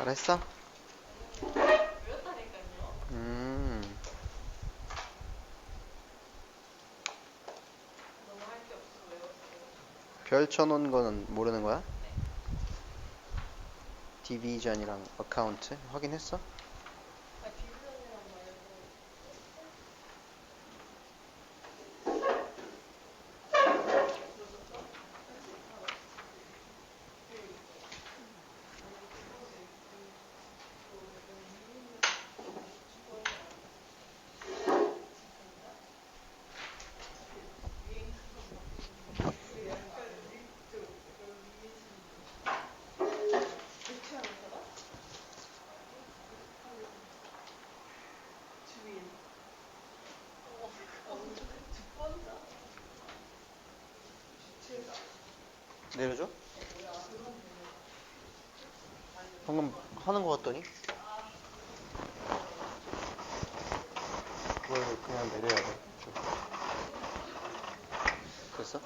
잘했어? 외웠다니까요. 너무 할 게 없어서 외웠어요. 별 쳐놓은 거는 모르는 거야? 네. 디비전이랑 어카운트 확인했어? 아, 디비전이랑 말고. 내려줘? 방금 하는 거 같더니? 그걸 그냥 내려야 돼. 됐어?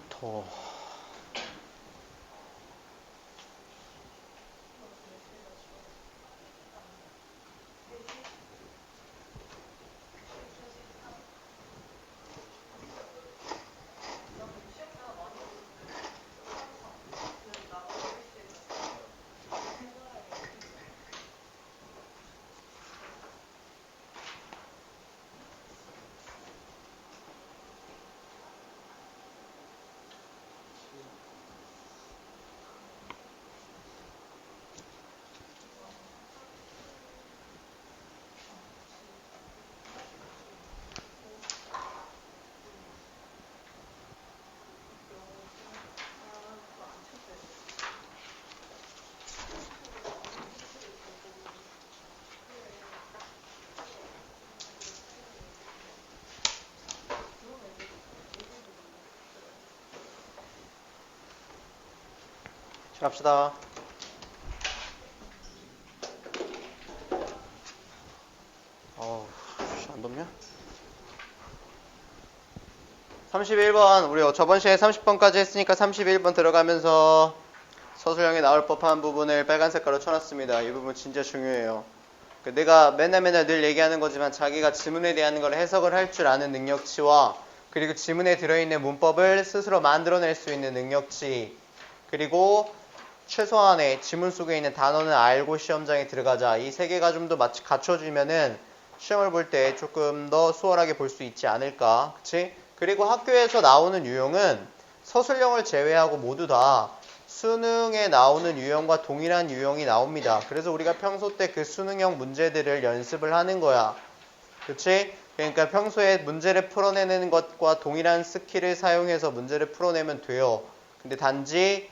더워. 갑시다. 안 덥냐? 31번, 우리 저번 시간에 30번까지 했으니까 31번 들어가면서 서술형에 나올 법한 부분을 빨간 색깔로 쳐놨습니다. 이 부분 진짜 중요해요. 내가 맨날 늘 얘기하는 거지만 자기가 지문에 대한 걸 해석을 할 줄 아는 능력치와 그리고 지문에 들어있는 문법을 스스로 만들어낼 수 있는 능력치, 그리고 최소한의 지문 속에 있는 단어는 알고 시험장에 들어가자, 이 세 개가 좀 더 갖춰지면은 시험을 볼 때 조금 더 수월하게 볼 수 있지 않을까. 그치? 그리고 학교에서 나오는 유형은 서술형을 제외하고 모두 다 수능에 나오는 유형과 동일한 유형이 나옵니다. 그래서 우리가 평소 때 그 수능형 문제들을 연습을 하는 거야. 그치? 그러니까 평소에 문제를 풀어내는 것과 동일한 스킬을 사용해서 문제를 풀어내면 돼요. 근데 단지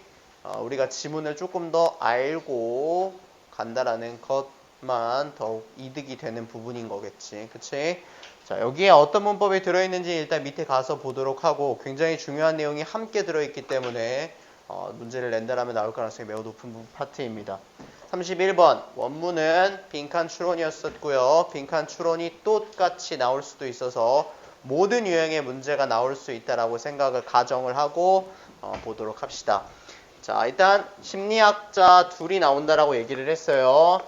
우리가 지문을 조금 더 알고 간다라는 것만 더욱 이득이 되는 부분인 거겠지. 그치? 자, 여기에 어떤 문법이 들어있는지 일단 밑에 가서 보도록 하고, 굉장히 중요한 내용이 함께 들어있기 때문에 문제를 낸다라면 나올 가능성이 매우 높은 파트입니다. 31번 원문은 빈칸 추론이었었고요. 빈칸 추론이 똑같이 나올 수도 있어서 모든 유형의 문제가 나올 수 있다라고 생각을 가정을 하고 보도록 합시다. 자, 일단 심리학자 둘이 나온다라고 얘기를 했어요.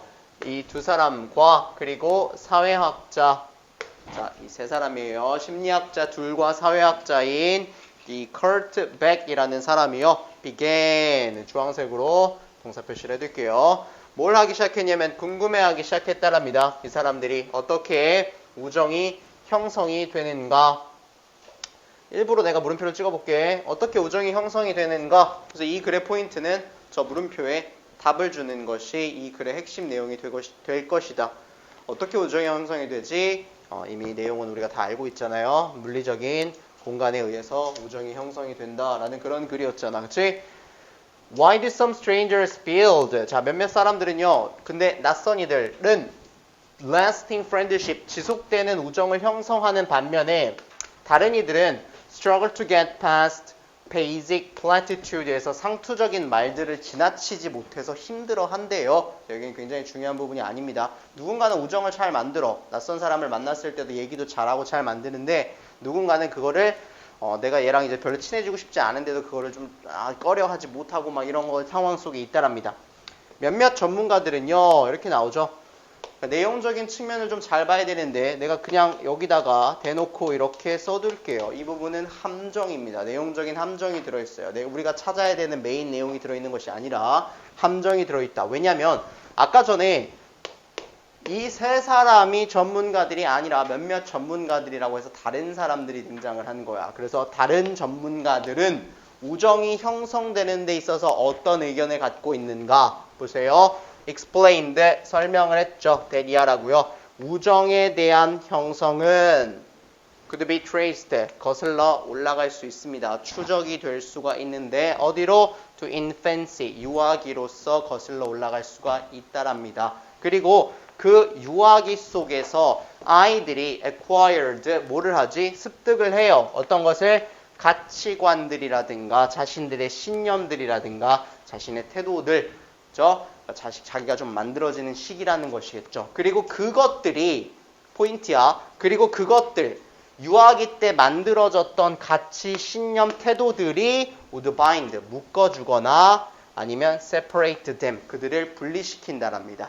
이 두 사람과 그리고 사회학자, 자, 이 세 사람이에요. 심리학자 둘과 사회학자인 이 커트 백이라는 사람이요. began 주황색으로 동사 표시를 해둘게요. 뭘 하기 시작했냐면 궁금해하기 시작했다랍니다. 이 사람들이 어떻게 우정이 형성이 되는가. 일부러 내가 물음표를 찍어볼게. 어떻게 우정이 형성이 되는가. 그래서 이 글의 포인트는 저 물음표에 답을 주는 것이 이 글의 핵심 내용이 될 것이다. 어떻게 우정이 형성이 되지? 이미 내용은 우리가 다 알고 있잖아요. 물리적인 공간에 의해서 우정이 형성이 된다라는 그런 글이었잖아. 그치? Why do some strangers build? 자, 몇몇 사람들은요. 근데 낯선 이들은 lasting friendship, 지속되는 우정을 형성하는 반면에 다른 이들은 struggle to get past basic platitude에서 상투적인 말들을 지나치지 못해서 힘들어한대요. 여기는 굉장히 중요한 부분이 아닙니다. 누군가는 우정을 잘 만들어. 낯선 사람을 만났을 때도 얘기도 잘하고 잘 만드는데 누군가는 그거를 내가 얘랑 이제 별로 친해지고 싶지 않은데도 그거를 좀 꺼려하지 못하고 막 이런 거 상황 속에 있다랍니다. 몇몇 전문가들은요 이렇게 나오죠. 그러니까 내용적인 측면을 좀 잘 봐야 되는데 내가 그냥 여기다가 대놓고 이렇게 써둘게요. 이 부분은 함정입니다. 내용적인 함정이 들어있어요. 우리가 찾아야 되는 메인 내용이 들어있는 것이 아니라 함정이 들어있다. 왜냐하면 아까 전에 이 세 사람이 전문가들이 아니라 몇몇 전문가들이라고 해서 다른 사람들이 등장을 한 거야. 그래서 다른 전문가들은 우정이 형성되는 데 있어서 어떤 의견을 갖고 있는가 보세요. explained, 설명을 했죠. 대리하라고요. 우정에 대한 형성은 could be traced, 거슬러 올라갈 수 있습니다. 추적이 될 수가 있는데 어디로? to infancy, 유아기로서 거슬러 올라갈 수가 있다랍니다. 그리고 그 유아기 속에서 아이들이 acquired, 뭐를 하지? 습득을 해요. 어떤 것을? 가치관들이라든가 자신들의 신념들이라든가 자신의 태도들, 자기가 좀 만들어지는 시기라는 것이겠죠. 그리고 그것들이 포인트야. 그리고 그것들 유아기 때 만들어졌던 가치, 신념, 태도들이 would bind, 묶어주거나 아니면 separate them, 그들을 분리시킨다랍니다.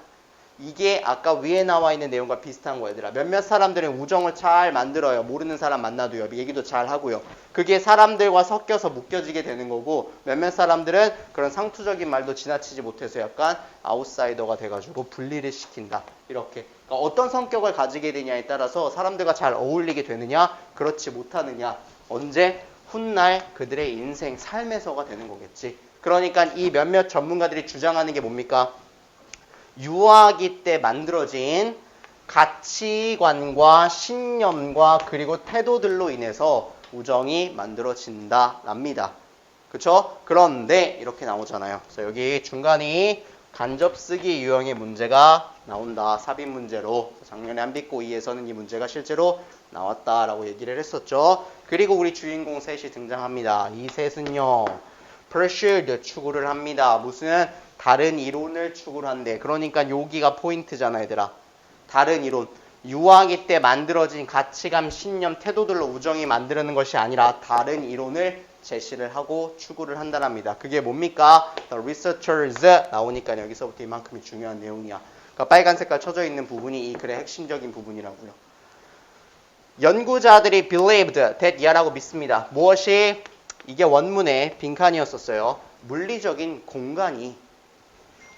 이게 아까 위에 나와 있는 내용과 비슷한 거 얘들아. 몇몇 사람들은 우정을 잘 만들어요. 모르는 사람 만나도요. 얘기도 잘 하고요. 그게 사람들과 섞여서 묶여지게 되는 거고 몇몇 사람들은 그런 상투적인 말도 지나치지 못해서 약간 아웃사이더가 돼가지고 분리를 시킨다. 이렇게. 그러니까 어떤 성격을 가지게 되냐에 따라서 사람들과 잘 어울리게 되느냐 그렇지 못하느냐 언제? 훗날 그들의 인생, 삶에서가 되는 거겠지. 그러니까 이 몇몇 전문가들이 주장하는 게 뭡니까? 유아기 때 만들어진 가치관과 신념과 그리고 태도들로 인해서 우정이 만들어진다랍니다. 그쵸? 그런데 이렇게 나오잖아요. 그래서 여기 중간이 간접쓰기 유형의 문제가 나온다. 삽입 문제로. 작년에 한빛고2에서는 이 문제가 실제로 나왔다라고 얘기를 했었죠. 그리고 우리 주인공 셋이 등장합니다. 이 셋은요. pursued, 추구를 합니다. 무슨? 다른 이론을 추구를 한대. 그러니까 여기가 포인트잖아 얘들아. 다른 이론. 유아기 때 만들어진 가치감, 신념, 태도들로 우정이 만드는 것이 아니라 다른 이론을 제시를 하고 추구를 한다랍니다. 그게 뭡니까? The researchers 나오니까 여기서부터 이만큼이 중요한 내용이야. 그러니까 빨간 색깔 쳐져 있는 부분이 이 글의 핵심적인 부분이라고요. 연구자들이 believed that 야라고 믿습니다. 무엇이? 이게 원문의 빈칸이었었어요. 물리적인 공간이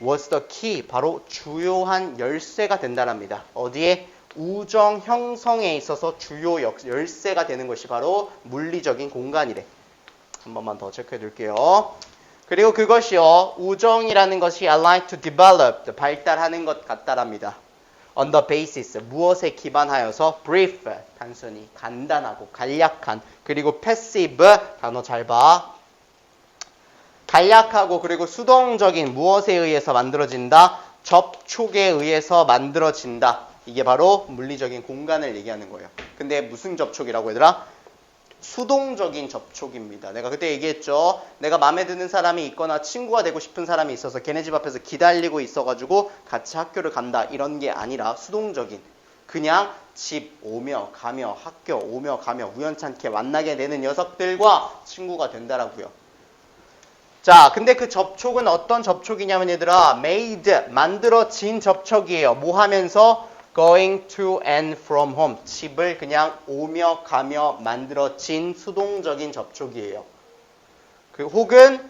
was the key, 바로 주요한 열쇠가 된다랍니다. 어디에? 우정 형성에 있어서 주요 열쇠가 되는 것이 바로 물리적인 공간이래. 한 번만 더 체크해 둘게요. 그리고 그것이요. 우정이라는 것이 aligned to develop, 발달하는 것 같다랍니다. on the basis, 무엇에 기반하여서 brief, 단순히 간단하고 간략한, 그리고 passive, 단어 잘 봐. 간략하고 그리고 수동적인 무엇에 의해서 만들어진다? 접촉에 의해서 만들어진다. 이게 바로 물리적인 공간을 얘기하는 거예요. 근데 무슨 접촉이라고 얘들아? 수동적인 접촉입니다. 내가 그때 얘기했죠. 내가 마음에 드는 사람이 있거나 친구가 되고 싶은 사람이 있어서 걔네 집 앞에서 기다리고 있어가지고 같이 학교를 간다. 이런 게 아니라 수동적인. 그냥 집 오며 가며 학교 오며 가며 우연찮게 만나게 되는 녀석들과 친구가 된다라고요. 자, 근데 그 접촉은 어떤 접촉이냐면 얘들아, made, 만들어진 접촉이에요. 뭐 하면서? going to and from home, 집을 그냥 오며 가며 만들어진 수동적인 접촉이에요. 혹은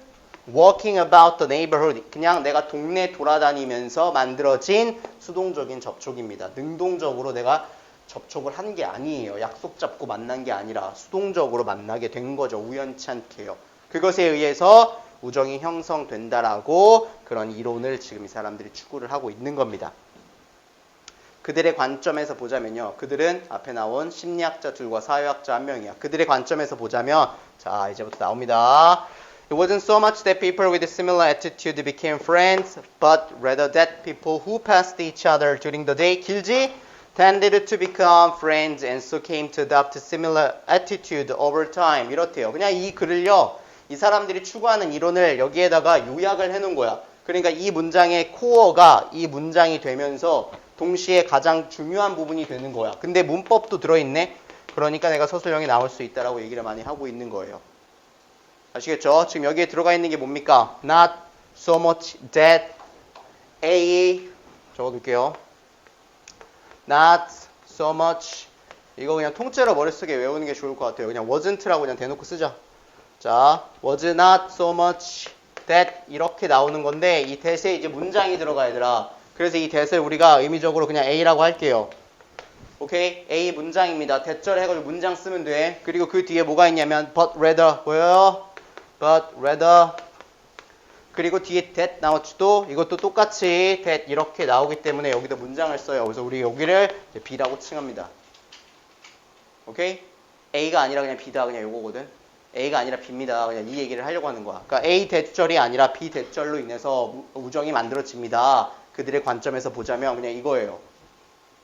walking about the neighborhood. 그냥 내가 동네 돌아다니면서 만들어진 수동적인 접촉입니다. 능동적으로 내가 접촉을 한 게 아니에요. 약속 잡고 만난 게 아니라 수동적으로 만나게 된 거죠. 우연치 않게요. 그것에 의해서 우정이 형성된다라고 그런 이론을 지금 이 사람들이 추구를 하고 있는 겁니다. 그들의 관점에서 보자면요. 그들은 앞에 나온 심리학자 둘과 사회학자 한 명이야. 그들의 관점에서 보자면 자 이제부터 나옵니다. It wasn't so much that people with a similar attitude became friends, but rather that people who passed each other during the day 길지? tended to become friends and so came to adopt a similar attitude over time. 이렇대요. 그냥 이 글을요. 이 사람들이 추구하는 이론을 여기에다가 요약을 해놓은 거야. 그러니까 이 문장의 코어가 이 문장이 되면서 동시에 가장 중요한 부분이 되는 거야. 근데 문법도 들어있네. 그러니까 내가 서술형이 나올 수 있다라고 얘기를 많이 하고 있는 거예요. 아시겠죠? 지금 여기에 들어가 있는 게 뭡니까? Not so much that A 적어둘게요. Not so much 이거 그냥 통째로 머릿속에 외우는 게 좋을 것 같아요. 그냥 wasn't라고 그냥 대놓고 쓰자. 자, was not so much that 이렇게 나오는 건데 이 that에 이제 문장이 들어가 얘들아. 그래서 이 that을 우리가 의미적으로 그냥 A라고 할게요. 오케이? A 문장입니다. that절 해가지고 문장 쓰면 돼. 그리고 그 뒤에 뭐가 있냐면 but rather 뭐예요? but rather 그리고 뒤에 that 나왔지도 이것도 똑같이 that 이렇게 나오기 때문에 여기다 문장을 써요. 그래서 우리 여기를 이제 B라고 칭합니다. 오케이? A가 아니라 그냥 B다 그냥 요거거든. A가 아니라 B입니다. 그냥 이 얘기를 하려고 하는 거야. 그러니까 A 대절이 아니라 B 대절로 인해서 우정이 만들어집니다. 그들의 관점에서 보자면 그냥 이거예요.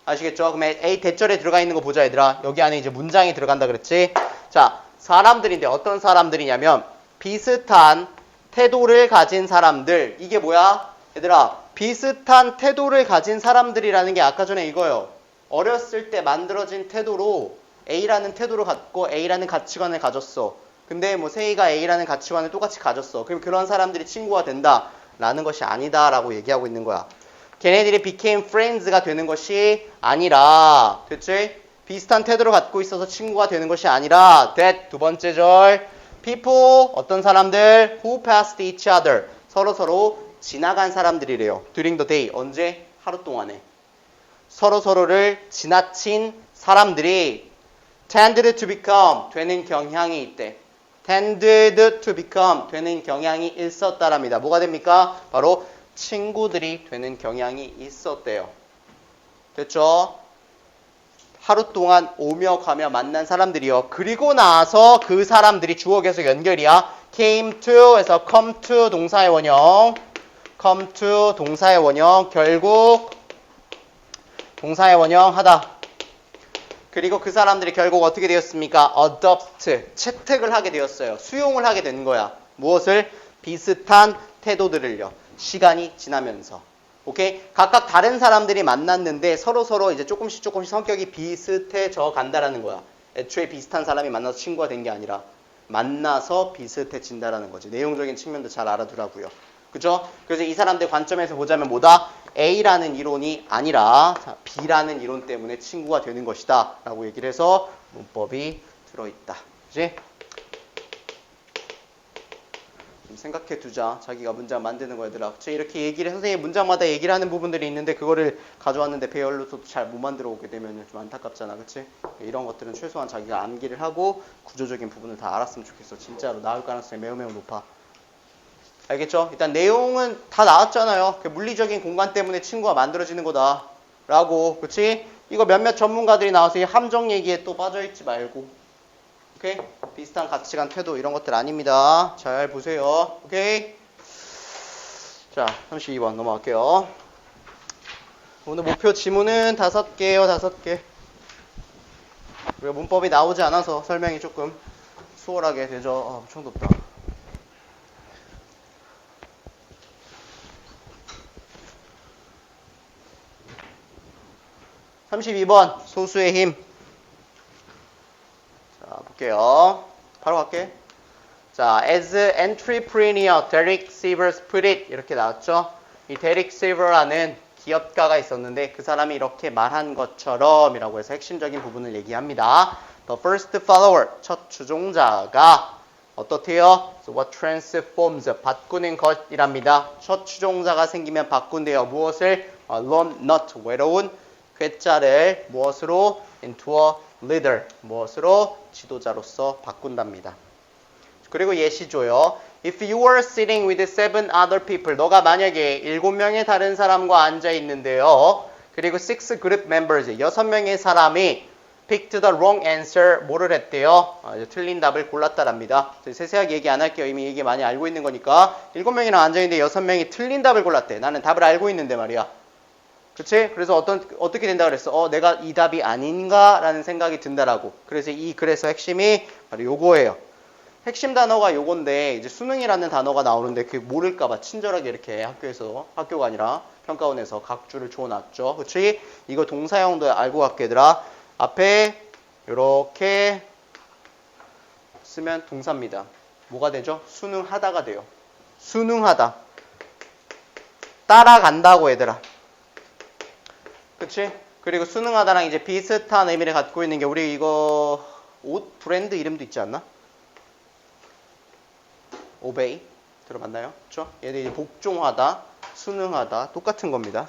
아시겠죠? 그럼 A 대절에 들어가 있는 거 보자 얘들아. 여기 안에 이제 문장이 들어간다 그랬지? 자, 사람들인데 어떤 사람들이냐면 비슷한 태도를 가진 사람들. 이게 뭐야? 얘들아, 비슷한 태도를 가진 사람들이라는 게 아까 전에 이거예요. 어렸을 때 만들어진 태도로 A라는 태도를 갖고 A라는 가치관을 가졌어. 근데 뭐 세이가 A라는 가치관을 똑같이 가졌어. 그럼 그런 사람들이 친구가 된다라는 것이 아니다라고 얘기하고 있는 거야. 걔네들이 became friends가 되는 것이 아니라 됐지? 비슷한 태도를 갖고 있어서 친구가 되는 것이 아니라 that 두 번째 절 people 어떤 사람들 who passed each other 서로 지나간 사람들이래요. during the day 언제? 하루 동안에 서로를 지나친 사람들이 tended to become 되는 경향이 있대. tended to become 되는 경향이 있었다랍니다. 뭐가 됩니까? 바로 친구들이 되는 경향이 있었대요. 됐죠? 하루 동안 오며 가며 만난 사람들이요. 그리고 나서 그 사람들이 주어 계속 연결이야. came to 에서 come to 동사의 원형. come to 동사의 원형. 결국 동사의 원형 하다. 그리고 그 사람들이 결국 어떻게 되었습니까? adopt, 채택을 하게 되었어요. 수용을 하게 된 거야. 무엇을? 비슷한 태도들을요. 시간이 지나면서. 오케이? 각각 다른 사람들이 만났는데 서로 이제 조금씩 성격이 비슷해져 간다라는 거야. 애초에 비슷한 사람이 만나서 친구가 된 게 아니라 만나서 비슷해진다라는 거지. 내용적인 측면도 잘 알아두라고요. 그죠? 그래서 이 사람들 관점에서 보자면 뭐다? A라는 이론이 아니라 B라는 이론 때문에 친구가 되는 것이다 라고 얘기를 해서 문법이 들어있다. 그치? 좀 생각해 두자. 자기가 문장 만드는 거 얘들아. 그치? 이렇게 얘기를 선생님이 문장마다 얘기를 하는 부분들이 있는데 그거를 가져왔는데 배열로서도 잘 못 만들어 오게 되면 좀 안타깝잖아. 그치? 이런 것들은 최소한 자기가 암기를 하고 구조적인 부분을 다 알았으면 좋겠어. 진짜로 나올 가능성이 매우 높아. 알겠죠? 일단 내용은 다 나왔잖아요. 물리적인 공간 때문에 친구가 만들어지는 거다 라고. 그치? 이거 몇몇 전문가들이 나와서 이 함정 얘기에 또 빠져있지 말고. 오케이? 비슷한 가치관, 태도 이런 것들 아닙니다. 잘 보세요. 오케이? 자, 32번 넘어갈게요. 오늘 목표 지문은 5개예요. 5개. 그리고 문법이 나오지 않아서 설명이 조금 수월하게 되죠. 엄청 덥다. 32번 소수의 힘. 자, 볼게요. 바로 갈게. 자, as entrepreneur Derek Sivers put it 이렇게 나왔죠. 이 Derek Sivers라는 기업가가 있었는데 그 사람이 이렇게 말한 것처럼 이라고 해서 핵심적인 부분을 얘기합니다. The first follower 첫 주종자가 어떻대요? So what transforms 바꾸는 것이랍니다. 첫 추종자가 생기면 바꾼대요. 무엇을? alone, not 외로운 괴짜를 무엇으로? into a leader 무엇으로? 지도자로서 바꾼답니다. 그리고 예시 줘요. If you were sitting with 7 other people 너가 만약에 7명의 다른 사람과 앉아 있는데요. 그리고 6 group members 6명의 사람이 picked the wrong answer 뭐를 했대요? 틀린 답을 골랐다랍니다. 세세하게 얘기 안 할게요. 이미 얘기 많이 알고 있는 거니까 7명이랑 앉아있는데 6명이 틀린 답을 골랐대. 나는 답을 알고 있는데 말이야. 그치? 그래서 어떻게 된다 그랬어? 내가 이 답이 아닌가? 라는 생각이 든다라고. 그래서 이 글에서 핵심이 바로 요거예요. 핵심 단어가 요건데 이제 수능이라는 단어가 나오는데 그게 모를까봐 친절하게 이렇게 학교가 아니라 평가원에서 각주를 줘놨죠. 그치? 이거 동사형도 알고 갈게 얘들아. 앞에 이렇게 쓰면 동사입니다. 뭐가 되죠? 순응하다가 돼요. 순응하다. 따라간다고 얘들아. 그치? 그리고 순응하다랑 이제 비슷한 의미를 갖고 있는 게 우리 이거 옷 브랜드 이름도 있지 않나? obey 들어봤나요? 그쵸? 얘들 이제 복종하다, 순응하다 똑같은 겁니다.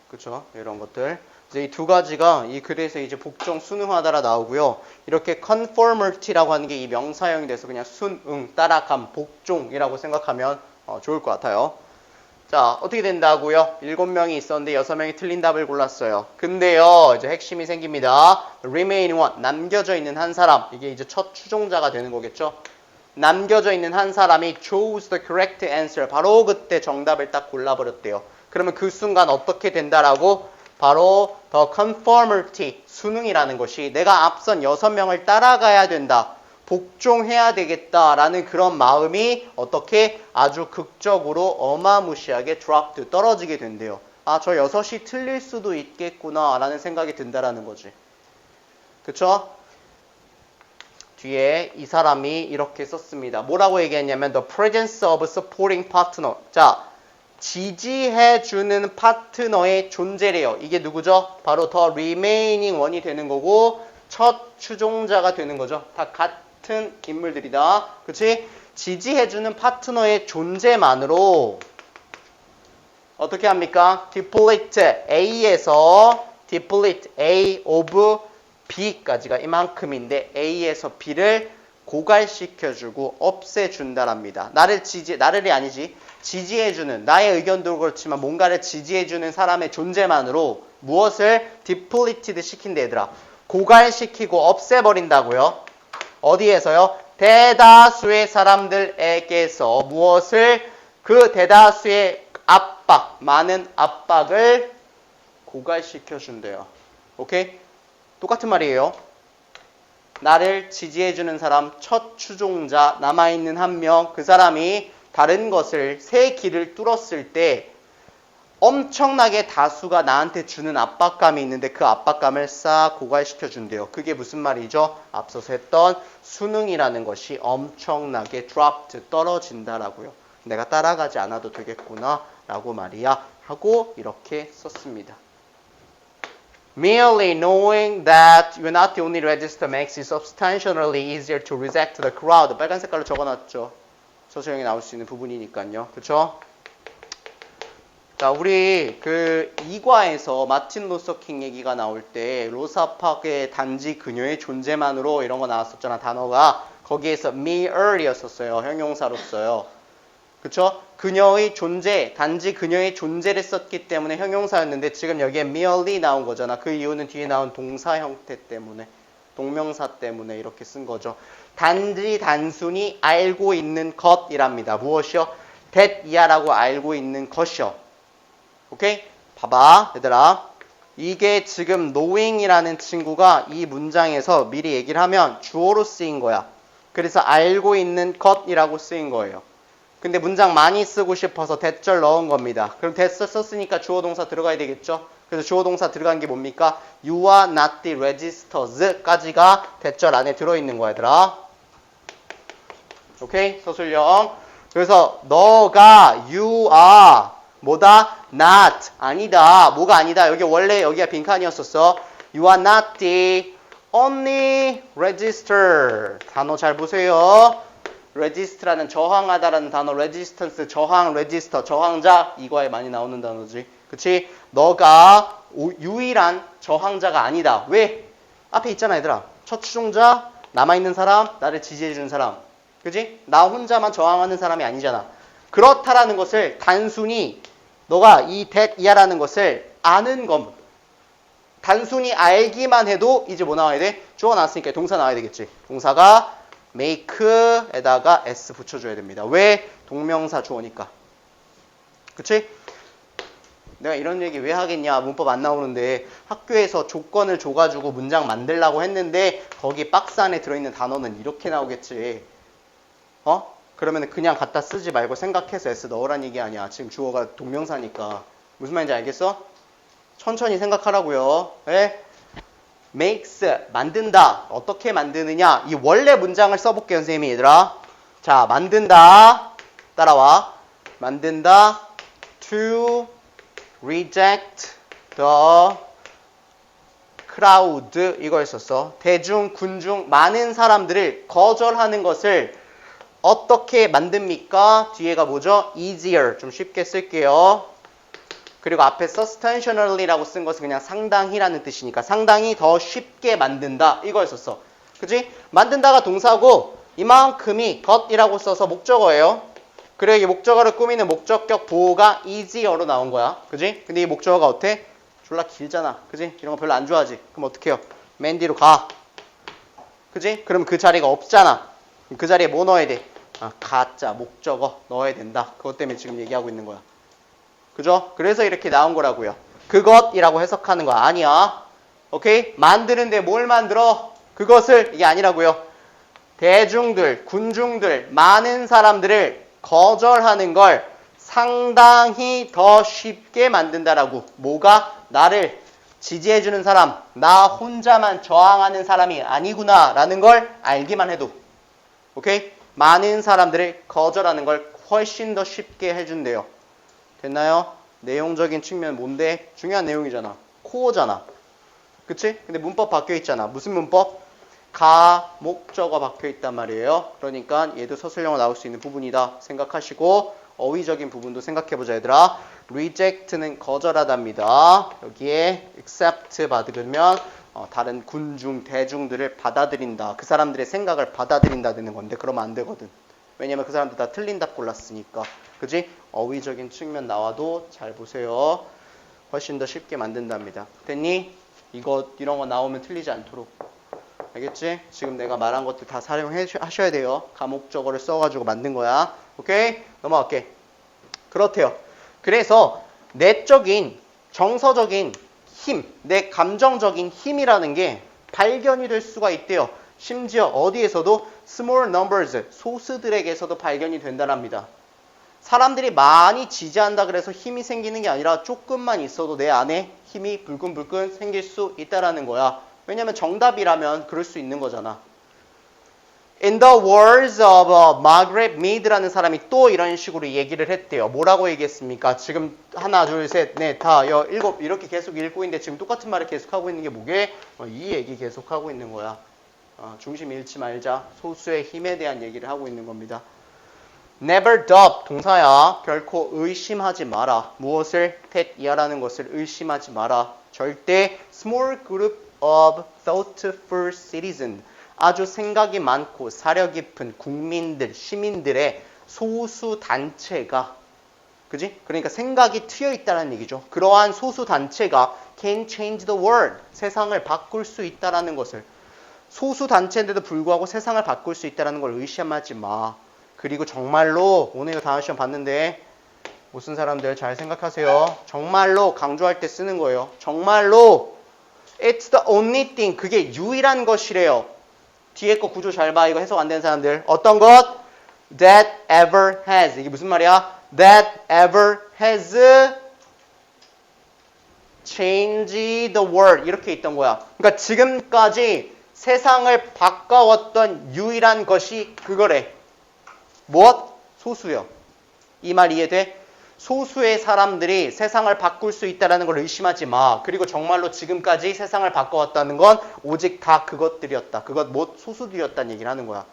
그쵸? 이런 것들. 이제 이 두 가지가 이 글에서 이제 복종, 순응하다라 나오고요. 이렇게 conformity라고 하는 게 이 명사형이 돼서 그냥 순응, 따라감, 복종이라고 생각하면 좋을 것 같아요. 자, 어떻게 된다고요? 7명이 있었는데 6명이 틀린 답을 골랐어요. 근데요, 이제 핵심이 생깁니다. remaining one, 남겨져 있는 한 사람. 이게 이제 첫 추종자가 되는 거겠죠? 남겨져 있는 한 사람이 chose the correct answer. 바로 그때 정답을 딱 골라버렸대요. 그러면 그 순간 어떻게 된다라고? 바로 the conformity, 순응이라는 것이 내가 앞선 6명을 따라가야 된다. 복종해야 되겠다라는 그런 마음이 어떻게 아주 극적으로 어마무시하게 dropped, 떨어지게 된대요. 아, 저 6이 틀릴 수도 있겠구나 라는 생각이 든다라는 거지. 그쵸? 뒤에 이 사람이 이렇게 썼습니다. 뭐라고 얘기했냐면 the presence of supporting partner. 자, 지지해주는 파트너의 존재래요. 이게 누구죠? 바로 the remaining one이 되는 거고 첫 추종자가 되는 거죠. 다 같은 인물들이다. 그치? 지지해주는 파트너의 존재만으로 어떻게 합니까? deplete A에서 deplete A of B까지가 이만큼인데 A에서 B를 고갈시켜주고 없애준다랍니다. 나를이 아니지. 지지해주는, 나의 의견도 그렇지만 뭔가를 지지해주는 사람의 존재만으로 무엇을 depleted 시킨다 얘들아. 고갈시키고 없애버린다고요. 어디에서요? 대다수의 사람들에게서 무엇을? 그 대다수의 압박, 많은 압박을 고갈시켜준대요. 오케이? 똑같은 말이에요. 나를 지지해주는 사람, 첫 추종자, 남아있는 한 명, 그 사람이 다른 것을, 새 길을 뚫었을 때 엄청나게 다수가 나한테 주는 압박감이 있는데 그 압박감을 싹 고갈시켜준대요. 그게 무슨 말이죠? 앞서서 했던 순응이라는 것이 엄청나게 dropped, 떨어진다라고요. 내가 따라가지 않아도 되겠구나 라고 말이야 하고 이렇게 썼습니다. Merely knowing that you're not the only register makes it substantially easier to reject the crowd. 빨간 색깔로 적어놨죠. 서술형에 나올 수 있는 부분이니까요. 그쵸? 자, 우리 그 2과에서 마틴 루서 킹 얘기가 나올 때 로사 파크의 단지 그녀의 존재만으로 이런 거 나왔었잖아. 단어가 거기에서 merely였었어요. 형용사로서요. 그쵸? 그녀의 존재, 단지 그녀의 존재를 썼기 때문에 형용사였는데 지금 여기에 merely 나온 거잖아. 그 이유는 뒤에 나온 동사 형태 때문에, 동명사 때문에 이렇게 쓴 거죠. 단지 단순히 알고 있는 것이랍니다. 무엇이요? that 이하라고 알고 있는 것이요. 오케이? 봐봐 얘들아. 이게 지금 knowing이라는 친구가 이 문장에서 미리 얘기를 하면 주어로 쓰인 거야. 그래서 알고 있는 것이라고 쓰인 거예요. 근데 문장 많이 쓰고 싶어서 that절 넣은 겁니다. 그럼 that 썼으니까 주어 동사 들어가야 되겠죠? 그래서 주어 동사 들어간 게 뭡니까? You are not the registers 까지가 that절 안에 들어있는 거야 얘들아. 오케이? 서술형. 그래서 너가 you are 뭐다? not 아니다. 뭐가 아니다. 여기 원래 여기가 빈칸이었었어. You are not the only register. 단어 잘 보세요. resist라는 저항하다라는 단어, resistance, 저항, register, 저항자 이거에 많이 나오는 단어지. 그치? 너가 유일한 저항자가 아니다. 왜? 앞에 있잖아 얘들아. 첫 추종자, 남아있는 사람, 나를 지지해주는 사람. 그치? 나 혼자만 저항하는 사람이 아니잖아. 그렇다라는 것을 단순히 너가 이 that 이하라는 것을 아는 것. 단순히 알기만 해도 이제 뭐 나와야 돼? 주어 나왔으니까 동사 나와야 되겠지. 동사가 make에다가 s 붙여줘야 됩니다. 왜? 동명사 주어니까. 그치? 내가 이런 얘기 왜 하겠냐? 문법 안 나오는데 학교에서 조건을 줘가지고 문장 만들라고 했는데 거기 박스 안에 들어있는 단어는 이렇게 나오겠지. 그러면 그냥 갖다 쓰지 말고 생각해서 s 넣으란 얘기 아니야. 지금 주어가 동명사니까. 무슨 말인지 알겠어? 천천히 생각하라고요. 네? makes, 만든다. 어떻게 만드느냐? 이 원래 문장을 써볼게요, 선생님이 얘들아. 자, 만든다. 따라와. 만든다. To reject the crowd. 이걸 썼어. 대중, 군중, 많은 사람들을 거절하는 것을 어떻게 만듭니까? 뒤에가 뭐죠? easier. 좀 쉽게 쓸게요. 그리고 앞에 substantially라고 쓴 것은 그냥 상당히라는 뜻이니까 상당히 더 쉽게 만든다. 이걸 썼어. 그치? 만든다가 동사고 이만큼이 것이라고 써서 목적어예요. 그래 이 목적어를 꾸미는 목적격 보호가 easier로 나온 거야. 그치? 근데 이 목적어가 어때? 졸라 길잖아. 그치? 이런 거 별로 안 좋아하지? 그럼 어떻게 해요? 맨 뒤로 가. 그치? 그럼 그 자리가 없잖아. 그럼 그 자리에 뭐 넣어야 돼? 가짜 목적어 넣어야 된다. 그것 때문에 지금 얘기하고 있는 거야. 그죠? 그래서 이렇게 나온 거라고요. 그것이라고 해석하는 거 아니야. 오케이? 만드는데 뭘 만들어? 그것을 이게 아니라고요. 대중들, 군중들, 많은 사람들을 거절하는 걸 상당히 더 쉽게 만든다라고. 뭐가? 나를 지지해주는 사람, 나 혼자만 저항하는 사람이 아니구나 라는 걸 알기만 해도. 오케이? 많은 사람들을 거절하는 걸 훨씬 더 쉽게 해준대요. 됐나요? 내용적인 측면 뭔데? 중요한 내용이잖아. 코어잖아. 그치? 근데 문법 바뀌어 있잖아. 무슨 문법? 가, 목적어 바뀌어 있단 말이에요. 그러니까 얘도 서술형으로 나올 수 있는 부분이다 생각하시고 어휘적인 부분도 생각해보자 얘들아. reject는 거절하답니다. 여기에 accept 받으면 다른 군중, 대중들을 받아들인다. 그 사람들의 생각을 받아들인다는 건데 그러면 안 되거든. 왜냐면 그 사람들 다 틀린 답 골랐으니까. 그지? 어휘적인 측면 나와도 잘 보세요. 훨씬 더 쉽게 만든답니다. 됐니? 이런 거 나오면 틀리지 않도록. 알겠지? 지금 내가 말한 것들 다 사용하셔야 돼요. 가목적어를 써가지고 만든 거야. 오케이? 넘어갈게. 그렇대요. 그래서 내적인, 정서적인 힘, 내 감정적인 힘이라는 게 발견이 될 수가 있대요. 심지어 어디에서도 small numbers, 소수들에게서도 발견이 된다랍니다. 사람들이 많이 지지한다 그래서 힘이 생기는 게 아니라 조금만 있어도 내 안에 힘이 불끈불끈 생길 수 있다라는 거야. 왜냐면 정답이라면 그럴 수 있는 거잖아. In the words of Margaret Mead라는 사람이 또 이런 식으로 얘기를 했대요. 뭐라고 얘기했습니까? 지금 하나, 둘, 셋, 넷, 다, 일곱 이렇게 계속 읽고 있는데 지금 똑같은 말을 계속하고 있는 게 뭐게? 이 얘기 계속하고 있는 거야. 중심 잃지 말자. 소수의 힘에 대한 얘기를 하고 있는 겁니다. Never doubt 동사야. 결코 의심하지 마라. 무엇을? that 이하라는 것을 의심하지 마라. 절대 small group of thoughtful citizens 아주 생각이 많고 사려 깊은 국민들, 시민들의 소수 단체가 그지? 그러니까 생각이 트여 있다는 얘기죠. 그러한 소수 단체가 can change the world 세상을 바꿀 수 있다라는 것을 소수 단체인데도 불구하고 세상을 바꿀 수 있다는 걸 의심하지 마. 그리고 정말로 오늘 이거 다음 시험 봤는데 무슨 사람들 잘 생각하세요. 정말로 강조할 때 쓰는 거예요. 정말로 it's the only thing 그게 유일한 것이래요. 뒤에 거 구조 잘 봐. 이거 해석 안 되는 사람들. 어떤 것? That ever has. 이게 무슨 말이야? That ever has changed the world. 이렇게 있던 거야. 그러니까 지금까지 세상을 바꿔왔던 유일한 것이 그거래. 무엇? 소수요. 이 말 이해돼? 소수의 사람들이 세상을 바꿀 수 있다는 걸 의심하지 마. 그리고 정말로 지금까지 세상을 바꿔왔다는 건 오직 다 그것들이었다. 그것 못 소수들이었다는 얘기를 하는 거야.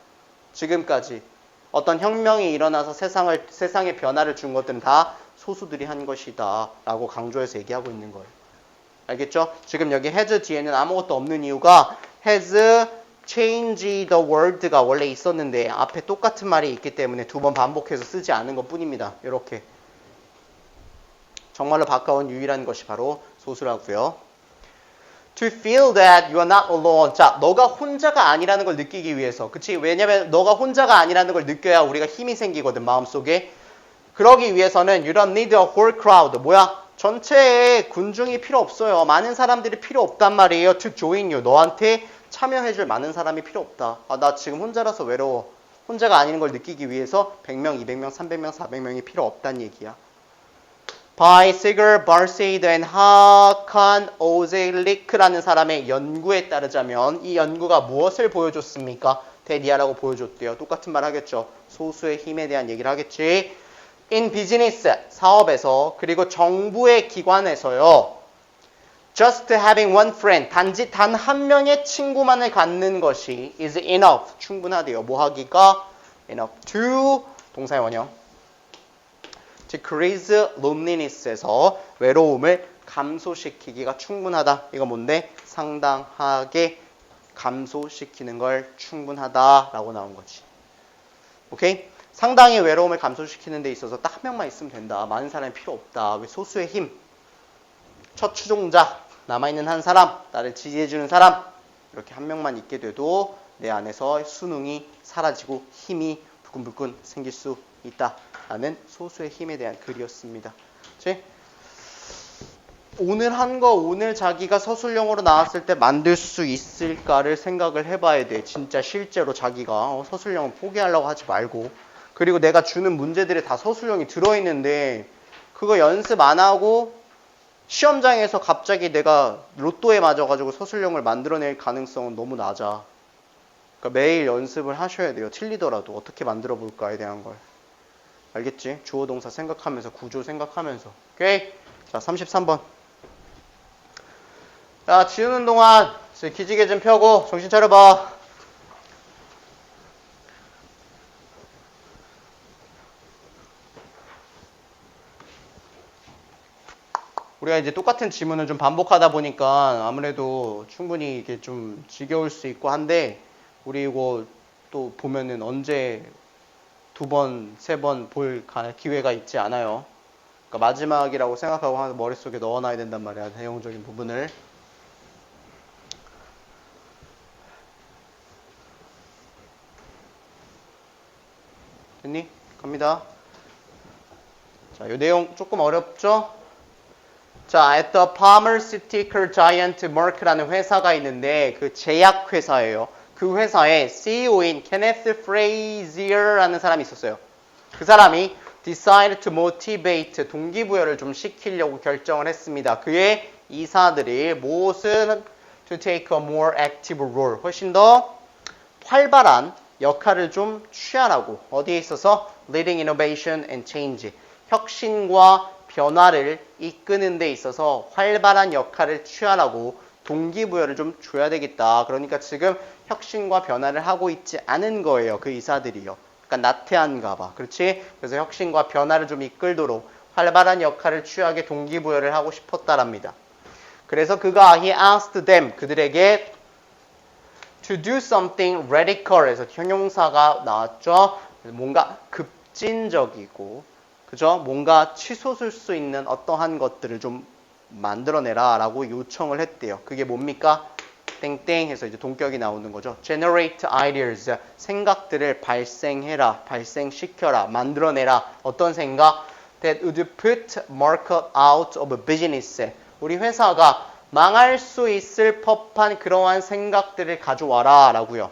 지금까지 어떤 혁명이 일어나서 세상에 변화를 준 것들은 다 소수들이 한 것이다 라고 강조해서 얘기하고 있는 거예요. 알겠죠? 지금 여기 has 뒤에는 아무것도 없는 이유가 has changed the world가 원래 있었는데 앞에 똑같은 말이 있기 때문에 두 번 반복해서 쓰지 않은 것 뿐입니다. 이렇게 정말로 바꿔온 유일한 것이 바로 소수라고요. To feel that you are not alone. 자, 너가 혼자가 아니라는 걸 느끼기 위해서. 그치? 왜냐면 너가 혼자가 아니라는 걸 느껴야 우리가 힘이 생기거든, 마음속에. 그러기 위해서는 you don't need a whole crowd. 뭐야? 전체에 군중이 필요 없어요. 많은 사람들이 필요 없단 말이에요. To join you. 너한테 참여해줄 많은 사람이 필요 없다. 아, 나 지금 혼자라서 외로워. 혼자가 아닌 걸 느끼기 위해서 100명, 200명, 300명, 400명이 필요 없다는 얘기야. By Sigurd Barsaid and Hakan Ozelick라는 사람의 연구에 따르자면 이 연구가 무엇을 보여줬습니까? 대니아라고 보여줬대요. 똑같은 말 하겠죠. 소수의 힘에 대한 얘기를 하겠지. In business, 사업에서 그리고 정부의 기관에서요. Just having one friend, 단지 단 한 명의 친구만을 갖는 것이 is enough, 충분하대요. 뭐 하기가? Enough to, 동사의 원형. decrease loneliness에서 외로움을 감소시키기가 충분하다. 이거 뭔데? 상당하게 감소시키는 걸 충분하다라고 나온 거지. 오케이? 상당히 외로움을 감소시키는 데 있어서 딱 한 명만 있으면 된다. 많은 사람이 필요 없다. 왜 소수의 힘? 첫 추종자, 남아있는 한 사람, 나를 지지해주는 사람 이렇게 한 명만 있게 돼도 내 안에서 수능이 사라지고 힘이 불끈불끈 생길 수 있다라는 소수의 힘에 대한 글이었습니다. 그치? 오늘 한 거 오늘 자기가 서술형으로 나왔을 때 만들 수 있을까를 생각을 해봐야 돼. 진짜 실제로 자기가 서술형을 포기하려고 하지 말고. 그리고 내가 주는 문제들이 다 서술형이 들어있는데 그거 연습 안 하고 시험장에서 갑자기 내가 로또에 맞아가지고 서술형을 만들어낼 가능성은 너무 낮아. 그러니까 매일 연습을 하셔야 돼요. 틀리더라도 어떻게 만들어 볼까에 대한 걸. 알겠지? 주어 동사 생각하면서 구조 생각하면서. 오케이? 자, 33번. 자, 지우는 동안 기지개 좀 펴고 정신 차려봐. 우리가 이제 똑같은 지문을 좀 반복하다 보니까 아무래도 충분히 이게 좀 지겨울 수 있고 한데 우리 이거 또 보면은 언제 두 번, 세 번 볼 기회가 있지 않아요. 그러니까 마지막이라고 생각하고 머릿속에 넣어놔야 된단 말이야. 내용적인 부분을. 됐니? 갑니다. 자, 이 내용 조금 어렵죠? 자, at the pharmaceutical giant Merck라는 회사가 있는데 그 제약회사예요. 그 회사에 CEO인 Kenneth Frazier라는 사람이 있었어요. 그 사람이 decided to motivate, 동기부여를 좀 시키려고 결정을 했습니다. 그의 이사들이 무엇을 to take a more active role, 훨씬 더 활발한 역할을 좀 취하라고. 어디에 있어서? leading innovation and change, 혁신과 변화를 이끄는 데 있어서 활발한 역할을 취하라고 동기부여를 좀 줘야 되겠다. 그러니까 지금 혁신과 변화를 하고 있지 않은 거예요. 그 이사들이요. 그러니까 나태한가 봐. 그렇지? 그래서 혁신과 변화를 좀 이끌도록 활발한 역할을 취하게 동기부여를 하고 싶었다랍니다. 그래서 그가 he asked them, 그들에게 to do something radical 에서 형용사가 나왔죠. 뭔가 급진적이고 그죠? 뭔가 치솟을 수 있는 어떠한 것들을 좀 만들어내라 라고 요청을 했대요. 그게 뭡니까? 땡땡 해서 이제 동격이 나오는 거죠. generate ideas, 생각들을 발생해라, 발생시켜라, 만들어내라. 어떤 생각? that would put market out of business. 우리 회사가 망할 수 있을 법한 그러한 생각들을 가져와라 라고요.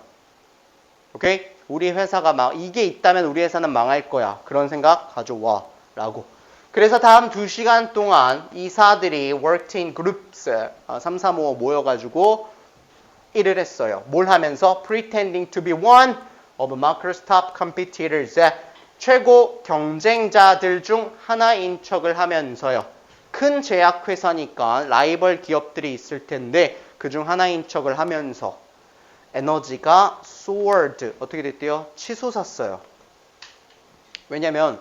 오케이? 우리 회사가 이게 있다면 우리 회사는 망할 거야. 그런 생각 가져와 라고. 그래서 다음 2시간 동안 이사들이 worked in groups 3, 4, 5 모여가지고 일을 했어요. 뭘 하면서? pretending to be one of Merck's top competitors. 최고 경쟁자들 중 하나인 척을 하면서요. 큰 제약회사니까 라이벌 기업들이 있을 텐데 그중 하나인 척을 하면서 에너지가 soared. 어떻게 됐대요? 치솟았어요. 왜냐면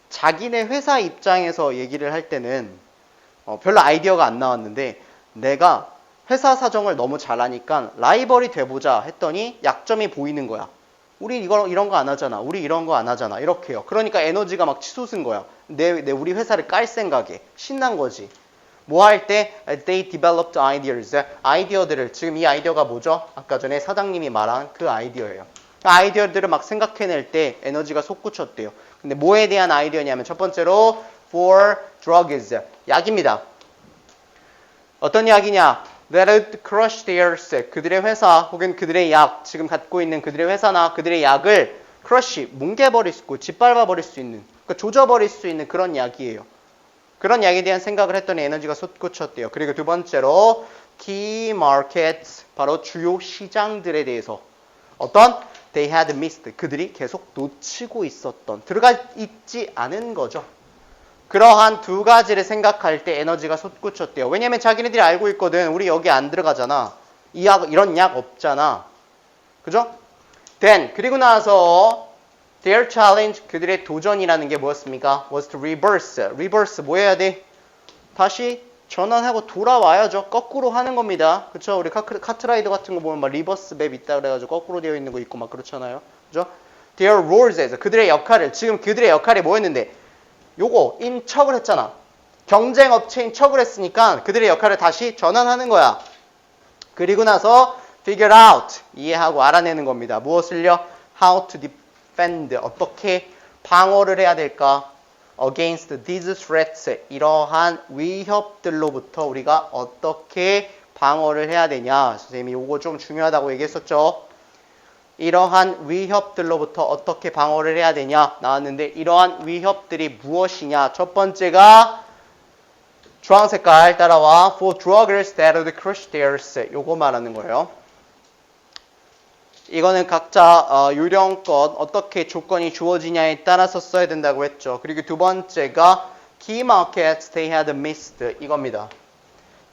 자기네 회사 입장에서 얘기를 할 때는 별로 아이디어가 안 나왔는데 내가 회사 사정을 너무 잘하니까 라이벌이 돼보자 했더니 약점이 보이는 거야. 우리 이런 거 안 하잖아. 우리 이런 거 안 하잖아. 이렇게요. 그러니까 에너지가 막 치솟은 거야. 우리 회사를 깔 생각에. 신난 거지. 뭐 할 때? They developed ideas. 아이디어들을. 지금 이 아이디어가 뭐죠? 아까 전에 사장님이 말한 그 아이디어예요. 아이디어들을 막 생각해낼 때 에너지가 솟구쳤대요. 근데 뭐에 대한 아이디어냐면 첫 번째로 for drugs. 약입니다. 어떤 약이냐? That would crush their sick. 그들의 회사 혹은 그들의 약, 지금 갖고 있는 그들의 회사나 그들의 약을 crush, 뭉개버릴 수 있고 짓밟아버릴 수 있는, 그러니까 조져버릴 수 있는 그런 약이에요. 그런 약에 대한 생각을 했더니 에너지가 솟구쳤대요. 그리고 두 번째로 key markets, 바로 주요 시장들에 대해서 어떤? They had missed. 그들이 계속 놓치고 있었던, 들어가 있지 않은 거죠. 그러한 두 가지를 생각할 때 에너지가 솟구쳤대요. 왜냐면 자기네들이 알고 있거든. 우리 여기 안 들어가잖아. 이런 약 없잖아. 그죠? Then, 그리고 나서 their challenge, 그들의 도전이라는 게 뭐였습니까? was to reverse. reverse 뭐 해야 돼? 다시 전환하고 돌아와야죠. 거꾸로 하는 겁니다. 그쵸? 우리 카트라이더 같은 거 보면 막 리버스 맵 있다 그래가지고 거꾸로 되어 있는 거 있고 막 그렇잖아요. 그죠? their roles에서 그들의 역할을, 지금 그들의 역할이 뭐였는데? 요거 인척을 했잖아. 경쟁 업체인 척을 했으니까 그들의 역할을 다시 전환하는 거야. 그리고 나서 figure out, 이해하고 알아내는 겁니다. 무엇을요? how to defend, 어떻게 방어를 해야 될까? against these threats, 이러한 위협들로부터 우리가 어떻게 방어를 해야 되냐. 선생님이 요거 좀 중요하다고 얘기했었죠. 이러한 위협들로부터 어떻게 방어를 해야 되냐 나왔는데, 이러한 위협들이 무엇이냐. 첫 번째가 주황 색깔 따라와. For drugs that would crush their sick. 요거 말하는 거예요. 이거는 각자 요령껏 어떻게 조건이 주어지냐에 따라서 써야 된다고 했죠. 그리고 두 번째가 key markets they had missed. 이겁니다.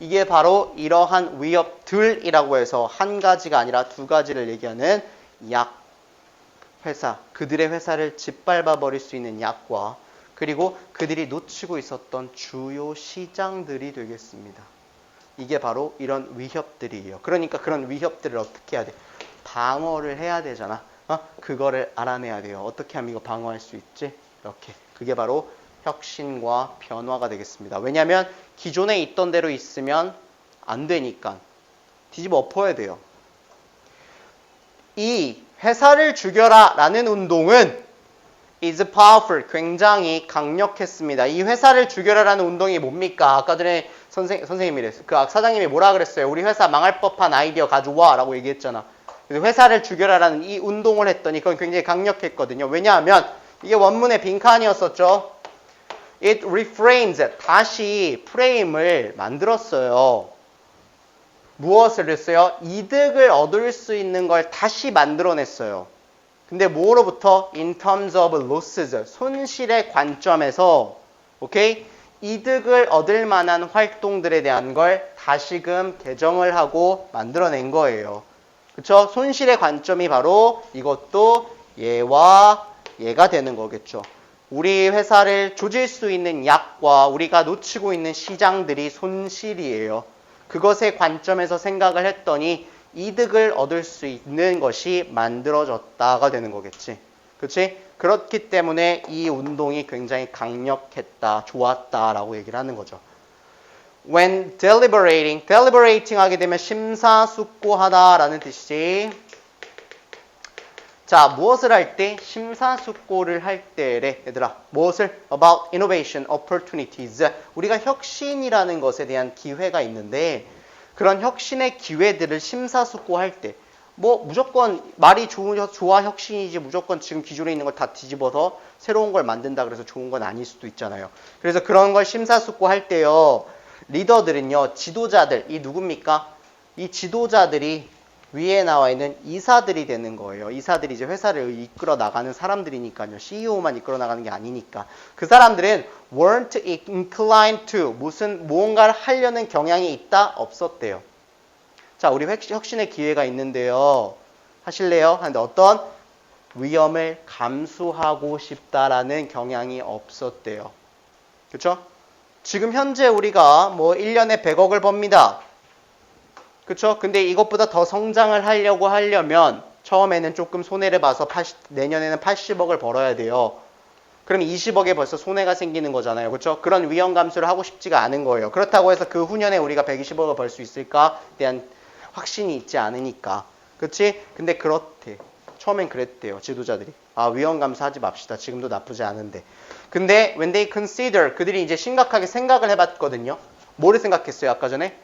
이게 바로 이러한 위협들이라고 해서 한 가지가 아니라 두 가지를 얘기하는 약, 회사, 그들의 회사를 짓밟아 버릴 수 있는 약과 그리고 그들이 놓치고 있었던 주요 시장들이 되겠습니다. 이게 바로 이런 위협들이에요. 그러니까 그런 위협들을 어떻게 해야 돼? 방어를 해야 되잖아. 그거를 알아내야 돼요. 어떻게 하면 이거 방어할 수 있지? 이렇게. 그게 바로 혁신과 변화가 되겠습니다. 왜냐하면 기존에 있던 대로 있으면 안 되니까 뒤집어 엎어야 돼요. 이 회사를 죽여라 라는 운동은 is powerful, 굉장히 강력했습니다. 이 회사를 죽여라 라는 운동이 뭡니까? 아까 전에 선생님이랬어요. 그 사장님이 뭐라 그랬어요? 우리 회사 망할 법한 아이디어 가져와 라고 얘기했잖아. 그래서 회사를 죽여라 라는 이 운동을 했더니 그건 굉장히 강력했거든요. 왜냐하면 이게 원문의 빈칸이었었죠. It reframes, 다시 프레임을 만들었어요. 무엇을 했어요? 이득을 얻을 수 있는 걸 다시 만들어냈어요. 근데 뭐로부터? In terms of losses, 손실의 관점에서, 오케이? 이득을 얻을 만한 활동들에 대한 걸 다시금 개정을 하고 만들어낸 거예요. 그쵸? 손실의 관점이 바로 이것도 얘와 얘가 되는 거겠죠. 우리 회사를 조질 수 있는 약과 우리가 놓치고 있는 시장들이 손실이에요. 그것의 관점에서 생각을 했더니 이득을 얻을 수 있는 것이 만들어졌다가 되는 거겠지. 그렇지? 그렇기 때문에 이 운동이 굉장히 강력했다, 좋았다라고 얘기를 하는 거죠. When deliberating 하게 되면 심사숙고하다라는 뜻이지. 자, 무엇을 할 때? 심사숙고를 할 때래, 얘들아. 무엇을? About innovation opportunities. 우리가 혁신이라는 것에 대한 기회가 있는데 그런 혁신의 기회들을 심사숙고할 때 뭐 무조건 말이 좋아 혁신이지 무조건 지금 기존에 있는 걸 다 뒤집어서 새로운 걸 만든다 그래서 좋은 건 아닐 수도 있잖아요. 그래서 그런 걸 심사숙고할 때요. 리더들은요. 지도자들, 이 누굽니까? 이 지도자들이 위에 나와 있는 이사들이 되는 거예요. 이사들이 이제 회사를 이끌어 나가는 사람들이니까요. CEO만 이끌어 나가는 게 아니니까. 그 사람들은 weren't inclined to 무언가를 하려는 경향이 있다? 없었대요. 자, 우리 혁신의 기회가 있는데요. 하실래요? 하는데 어떤 위험을 감수하고 싶다라는 경향이 없었대요. 그렇죠? 지금 현재 우리가 뭐 1년에 100억을 법니다. 그렇죠? 근데 이것보다 더 성장을 하려고 하려면 처음에는 조금 손해를 봐서 내년에는 80억을 벌어야 돼요. 그럼 20억에 벌써 손해가 생기는 거잖아요. 그렇죠? 그런 위험 감수를 하고 싶지가 않은 거예요. 그렇다고 해서 그 후년에 우리가 120억을 벌 수 있을까에 대한 확신이 있지 않으니까. 그렇지? 근데 그렇대. 처음엔 그랬대요. 지도자들이. 아, 위험 감수하지 맙시다. 지금도 나쁘지 않은데. 근데 when they consider 그들이 이제 심각하게 생각을 해봤거든요. 뭐를 생각했어요? 아까 전에?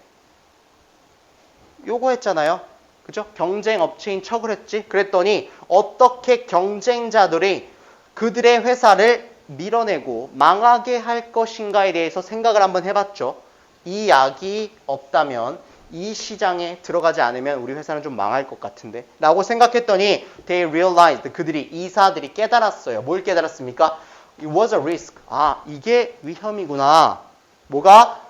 요거 했잖아요. 그죠? 경쟁 업체인 척을 했지? 그랬더니 어떻게 경쟁자들이 그들의 회사를 밀어내고 망하게 할 것인가에 대해서 생각을 한번 해봤죠. 이 약이 없다면 이 시장에 들어가지 않으면 우리 회사는 좀 망할 것 같은데 라고 생각했더니 they realized 그들이 이사들이 깨달았어요. 뭘 깨달았습니까? It was a risk. 아, 이게 위험이구나. 뭐가?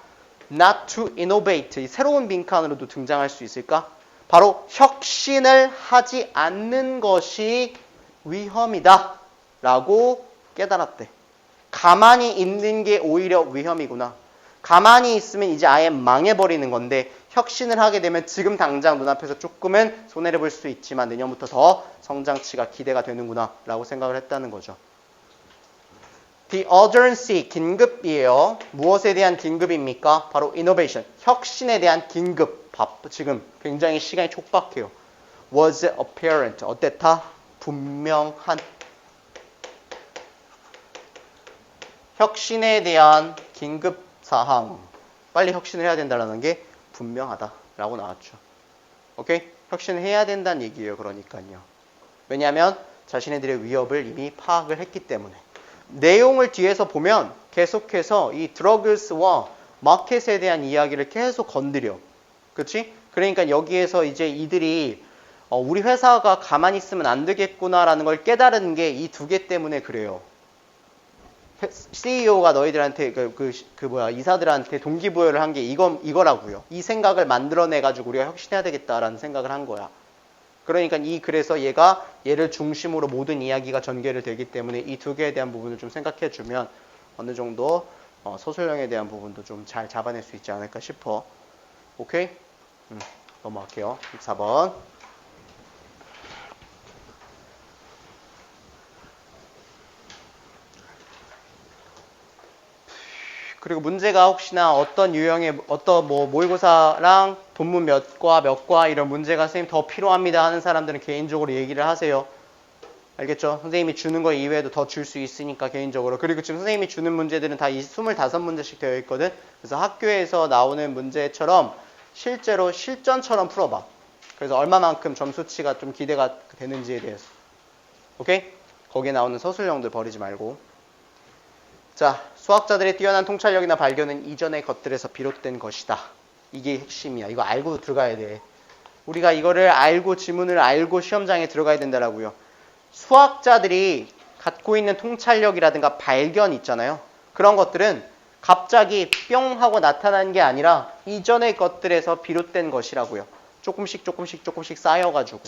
Not to innovate. 이 새로운 빈칸으로도 등장할 수 있을까? 바로 혁신을 하지 않는 것이 위험이다 라고 깨달았대. 가만히 있는 게 오히려 위험이구나. 가만히 있으면 이제 아예 망해버리는 건데 혁신을 하게 되면 지금 당장 눈앞에서 조금은 손해를 볼 수 있지만 내년부터 더 성장치가 기대가 되는구나 라고 생각을 했다는 거죠. The urgency, 긴급이에요. 무엇에 대한 긴급입니까? 바로 innovation, 혁신에 대한 긴급. 지금 굉장히 시간이 촉박해요. Was apparent, 어땠다? 분명한. 혁신에 대한 긴급 사항. 빨리 혁신을 해야 된다는 게 분명하다라고 나왔죠. 오케이? 혁신을 해야 된다는 얘기예요. 그러니까요. 왜냐하면 자신네들의 위협을 이미 파악을 했기 때문에. 내용을 뒤에서 보면 계속해서 이 드러그스와 마켓에 대한 이야기를 계속 건드려. 그렇지? 그러니까 여기에서 이제 이들이 우리 회사가 가만히 있으면 안 되겠구나라는 걸 깨달은 게 이 두 개 때문에 그래요. CEO가 너희들한테 이사들한테 동기부여를 한 게 이거라고요. 이 생각을 만들어내 가지고 우리가 혁신해야 되겠다라는 생각을 한 거야. 그러니까 그래서 얘를 중심으로 모든 이야기가 전개를 되기 때문에 이 두 개에 대한 부분을 좀 생각해 주면 어느 정도 서술형에 대한 부분도 좀 잘 잡아낼 수 있지 않을까 싶어. 오케이? 넘어갈게요. 4번. 그리고 문제가 혹시나 어떤 유형의 모의고사랑 본문 몇 과 이런 문제가 선생님 더 필요합니다 하는 사람들은 개인적으로 얘기를 하세요. 알겠죠? 선생님이 주는 거 이외에도 더 줄 수 있으니까 개인적으로. 그리고 지금 선생님이 주는 문제들은 다 25문제씩 되어 있거든. 그래서 학교에서 나오는 문제처럼 실제로 실전처럼 풀어봐. 그래서 얼마만큼 점수치가 좀 기대가 되는지에 대해서. 오케이? 거기에 나오는 서술형들 버리지 말고. 자, 수학자들의 뛰어난 통찰력이나 발견은 이전의 것들에서 비롯된 것이다. 이게 핵심이야. 이거 알고 들어가야 돼. 우리가 이거를 알고 지문을 알고 시험장에 들어가야 된다라고요. 수학자들이 갖고 있는 통찰력이라든가 발견 있잖아요. 그런 것들은 갑자기 뿅 하고 나타난 게 아니라 이전의 것들에서 비롯된 것이라고요. 조금씩 쌓여가지고.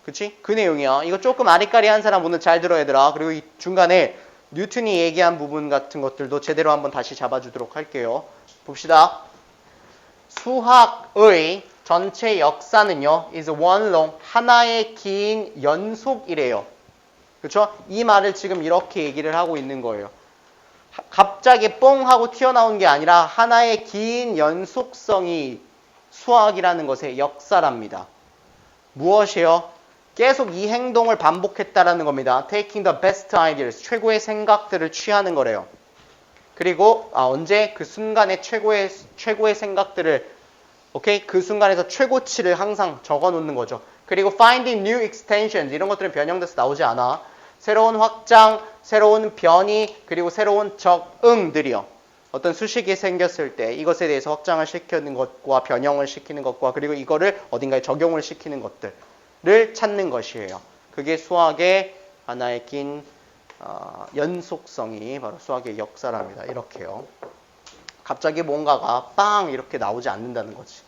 그치? 그 내용이야. 이거 조금 아리까리한 사람 오늘 잘 들어야 되라. 그리고 이 중간에 뉴턴이 얘기한 부분 같은 것들도 제대로 한번 다시 잡아주도록 할게요. 봅시다. 수학의 전체 역사는요, is one long, 하나의 긴 연속이래요. 그렇죠? 이 말을 지금 이렇게 얘기를 하고 있는 거예요. 갑자기 뽕 하고 튀어나온 게 아니라 하나의 긴 연속성이 수학이라는 것의 역사랍니다. 무엇이요? 계속 이 행동을 반복했다라는 겁니다. Taking the best ideas, 최고의 생각들을 취하는 거래요. 그리고 언제? 그 순간에 최고의 생각들을 오케이? 그 순간에서 최고치를 항상 적어놓는 거죠. 그리고 finding new extensions, 이런 것들은 변형돼서 나오지 않아. 새로운 확장, 새로운 변이, 그리고 새로운 적응들이요. 어떤 수식이 생겼을 때 이것에 대해서 확장을 시키는 것과 변형을 시키는 것과 그리고 이거를 어딘가에 적용을 시키는 것들을 찾는 것이에요. 그게 수학의 하나의 긴 연속성이 바로 수학의 역사랍니다. 이렇게요. 갑자기 뭔가가 빵 이렇게 나오지 않는다는 거지.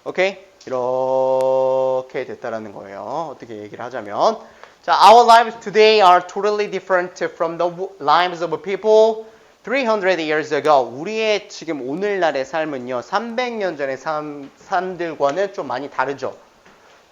오케이? 이렇게 됐다라는 거예요. 어떻게 얘기를 하자면 자, our lives today are totally different from the lives of people 300 years ago. 우리의 지금 오늘날의 삶은요. 300년 전의 삶들과는 좀 많이 다르죠.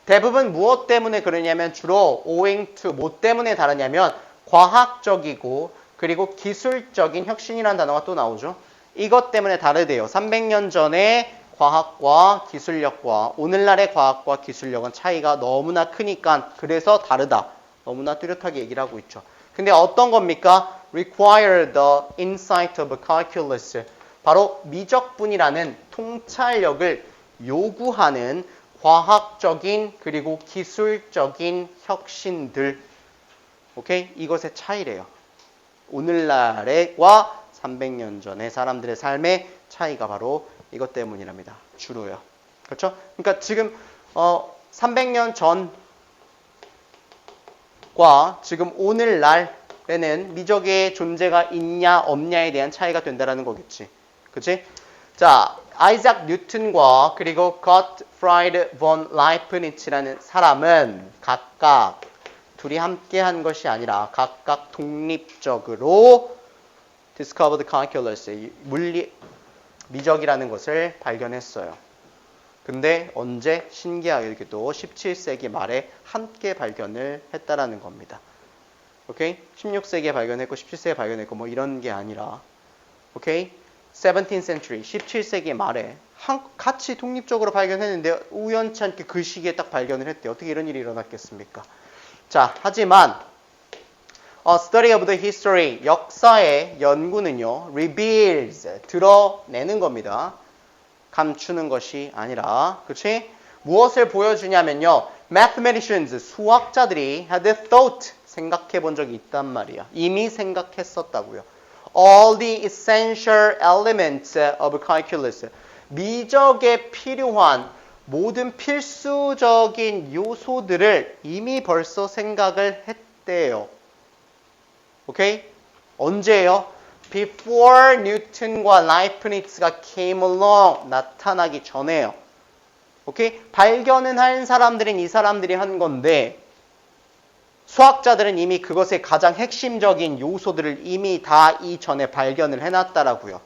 대부분 무엇 때문에 그러냐면 주로 owing to 뭐 때문에 다르냐면 과학적이고 그리고 기술적인 혁신이라는 단어가 또 나오죠. 이것 때문에 다르대요. 300년 전에 과학과 기술력과 오늘날의 과학과 기술력은 차이가 너무나 크니까 그래서 다르다. 너무나 뚜렷하게 얘기를 하고 있죠. 근데 어떤 겁니까? Require the insight of calculus. 바로 미적분이라는 통찰력을 요구하는 과학적인 그리고 기술적인 혁신들. 오케이? 이것의 차이래요. 오늘날과 300년 전의 사람들의 삶의 차이가 바로 이것 때문이랍니다. 주로요. 그렇죠? 그러니까 지금 300년 전과 지금 오늘날에는 미적의 존재가 있냐 없냐에 대한 차이가 된다라는 거겠지. 그렇지? 자, 아이작 뉴턴과 그리고 고트프라이드 본 라이프니츠라는 사람은 각각 둘이 함께 한 것이 아니라 각각 독립적으로 discovered calculus, 미적이라는 것을 발견했어요. 근데 언제? 신기하게도 17세기 말에 함께 발견을 했다라는 겁니다. 오케이? 16세기에 발견했고 17세기에 발견했고 뭐 이런 게 아니라 오케이? 17th century, 17세기 말에 같이 독립적으로 발견했는데 우연치 않게 그 시기에 딱 발견을 했대요. 어떻게 이런 일이 일어났겠습니까? 자, 하지만 study of the history, 역사의 연구는요, reveals, 드러내는 겁니다. 감추는 것이 아니라, 그치? 무엇을 보여주냐면요, mathematicians, 수학자들이 had thought, 생각해 본 적이 있단 말이야. 이미 생각했었다고요. All the essential elements of calculus, 미적에 필요한 모든 필수적인 요소들을 이미 벌써 생각을 했대요. 오케이? 언제예요? Before 뉴턴과 라이프니츠가 came along, 나타나기 전에요. 오케이? 발견은 한 사람들은 이 사람들이 한 건데 수학자들은 이미 그것의 가장 핵심적인 요소들을 이미 다 이전에 발견을 해놨다라고요.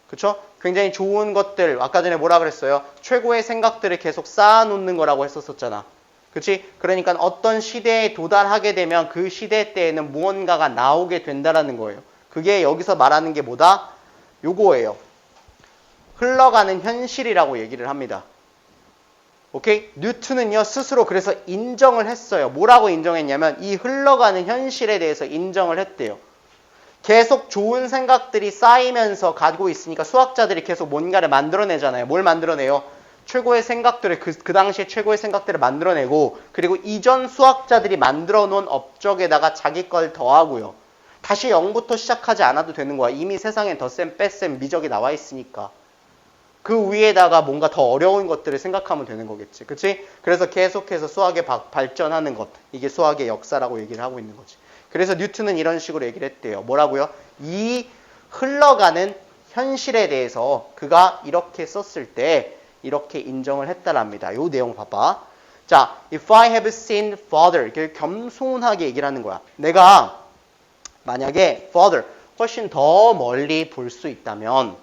그쵸? 굉장히 좋은 것들, 아까 전에 뭐라 그랬어요? 최고의 생각들을 계속 쌓아놓는 거라고 했었잖아. 그치? 그러니까 어떤 시대에 도달하게 되면 그 시대 때에는 무언가가 나오게 된다라는 거예요. 그게 여기서 말하는 게 뭐다? 요거예요. 흘러가는 현실이라고 얘기를 합니다. 오케이? 뉴턴은요, 스스로 그래서 인정을 했어요. 뭐라고 인정했냐면, 이 흘러가는 현실에 대해서 인정을 했대요. 계속 좋은 생각들이 쌓이면서 가지고 있으니까 수학자들이 계속 뭔가를 만들어내잖아요. 뭘 만들어내요? 최고의 생각들을, 그 당시에 최고의 생각들을 만들어내고, 그리고 이전 수학자들이 만들어 놓은 업적에다가 자기 걸 더하고요. 다시 0부터 시작하지 않아도 되는 거야. 이미 세상엔 덧셈, 뺄셈, 미적이 나와 있으니까. 그 위에다가 뭔가 더 어려운 것들을 생각하면 되는 거겠지. 그치? 그래서 계속해서 수학의 발전하는 것. 이게 수학의 역사라고 얘기를 하고 있는 거지. 그래서 뉴턴은 이런 식으로 얘기를 했대요. 뭐라고요? 이 흘러가는 현실에 대해서 그가 이렇게 썼을 때 이렇게 인정을 했다랍니다. 요 내용 봐봐. 자, if I have seen further, 이렇게 겸손하게 얘기를 하는 거야. 내가 만약에 further, 훨씬 더 멀리 볼 수 있다면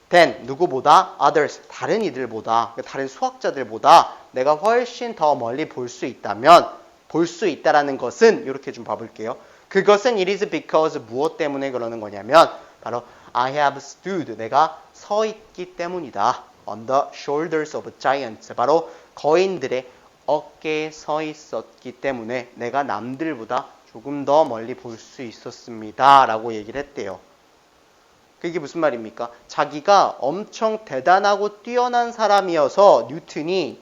then, 누구보다? others, 다른 이들보다, 다른 수학자들보다 내가 훨씬 더 멀리 볼 수 있다면, 볼 수 있다라는 것은 이렇게 좀 봐볼게요. 그것은 it is because 무엇 때문에 그러는 거냐면 바로 I have stood, 내가 서 있기 때문이다. On the shoulders of giants, 바로 거인들의 어깨에 서 있었기 때문에 내가 남들보다 조금 더 멀리 볼 수 있었습니다. 라고 얘기를 했대요. 그게 무슨 말입니까? 자기가 엄청 대단하고 뛰어난 사람이어서 뉴턴이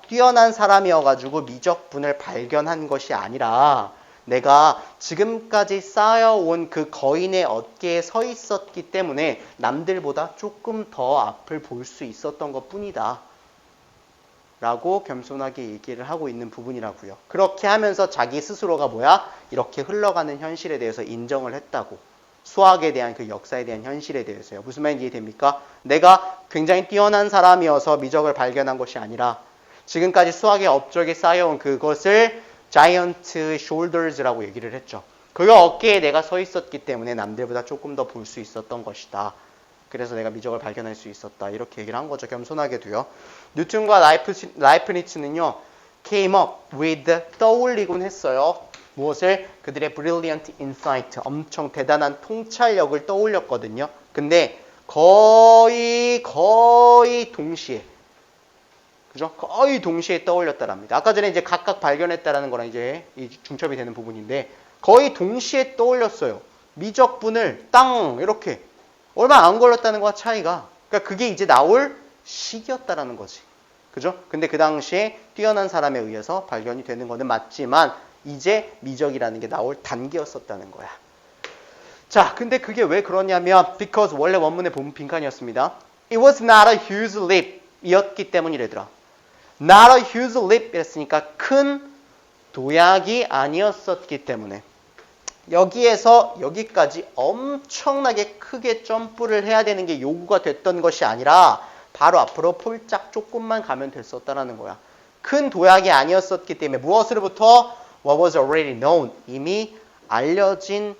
뛰어난 사람이어가지고 미적분을 발견한 것이 아니라 내가 지금까지 쌓여온 그 거인의 어깨에 서 있었기 때문에 남들보다 조금 더 앞을 볼 수 있었던 것 뿐이다. 라고 겸손하게 얘기를 하고 있는 부분이라고요. 그렇게 하면서 자기 스스로가 뭐야? 이렇게 흘러가는 현실에 대해서 인정을 했다고. 수학에 대한 그 역사에 대한 현실에 대해서요. 무슨 말인지 이해됩니까? 내가 굉장히 뛰어난 사람이어서 미적을 발견한 것이 아니라 지금까지 수학의 업적에 쌓여온 그것을 giant shoulders라고 얘기를 했죠. 그 어깨에 내가 서 있었기 때문에 남들보다 조금 더 볼 수 있었던 것이다. 그래서 내가 미적을 발견할 수 있었다. 이렇게 얘기를 한 거죠. 겸손하게도요. 뉴턴과 라이프니츠는요. came up with 떠올리곤 했어요. 무엇을? 그들의 brilliant insight, 엄청 대단한 통찰력을 떠올렸거든요. 근데 거의 동시에, 그죠? 거의 동시에 떠올렸다랍니다. 아까 전에 이제 각각 발견했다라는 거랑 이제 중첩이 되는 부분인데 거의 동시에 떠올렸어요. 미적분을 땅 이렇게 얼마 안 걸렸다는 거와 차이가. 그러니까 그게 이제 나올 시기였다라는 거지. 그죠? 근데 그 당시에 뛰어난 사람에 의해서 발견이 되는 거는 맞지만 이제 미적이라는 게 나올 단계였었다는 거야. 자, 근데 그게 왜 그러냐면 because 원래 원문의 본문 빈칸이었습니다. It was not a huge leap 이었기 때문이래더라. Not a huge leap 이랬으니까 큰 도약이 아니었었기 때문에 여기에서 여기까지 엄청나게 크게 점프를 해야 되는 게 요구가 됐던 것이 아니라 바로 앞으로 폴짝 조금만 가면 됐었다라는 거야. 큰 도약이 아니었었기 때문에 무엇으로부터? What was already known. 이미 알려진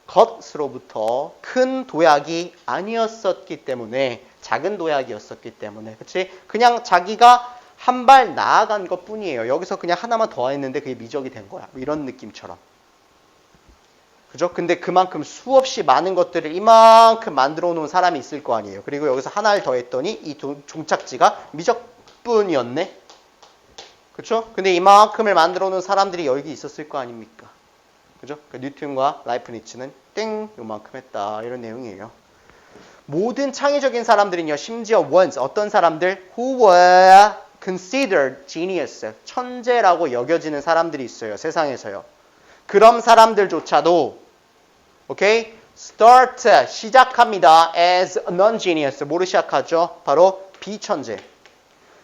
것으로부터 큰 도약이 아니었었기 때문에 작은 도약이었었기 때문에 그치? 그냥 자기가 한 발 나아간 것 뿐이에요. 여기서 그냥 하나만 더 했는데 그게 미적이 된 거야. 이런 느낌처럼. 그죠? 근데 그만큼 수없이 많은 것들을 이만큼 만들어 놓은 사람이 있을 거 아니에요. 그리고 여기서 하나를 더 했더니 이 종착지가 미적분이었네. 그렇죠? 근데 이만큼을 만들어 놓은 사람들이 여기 있었을 거 아닙니까? 그죠? 그러니까 뉴턴과 라이프니츠는 땡 요만큼 했다. 이런 내용이에요. 모든 창의적인 사람들은요. 심지어 once 어떤 사람들 who were considered genius 천재라고 여겨지는 사람들이 있어요. 세상에서요. 그런 사람들조차도 오케이? start 시작합니다. as a non-genius 뭐로 시작하죠? 바로 비천재.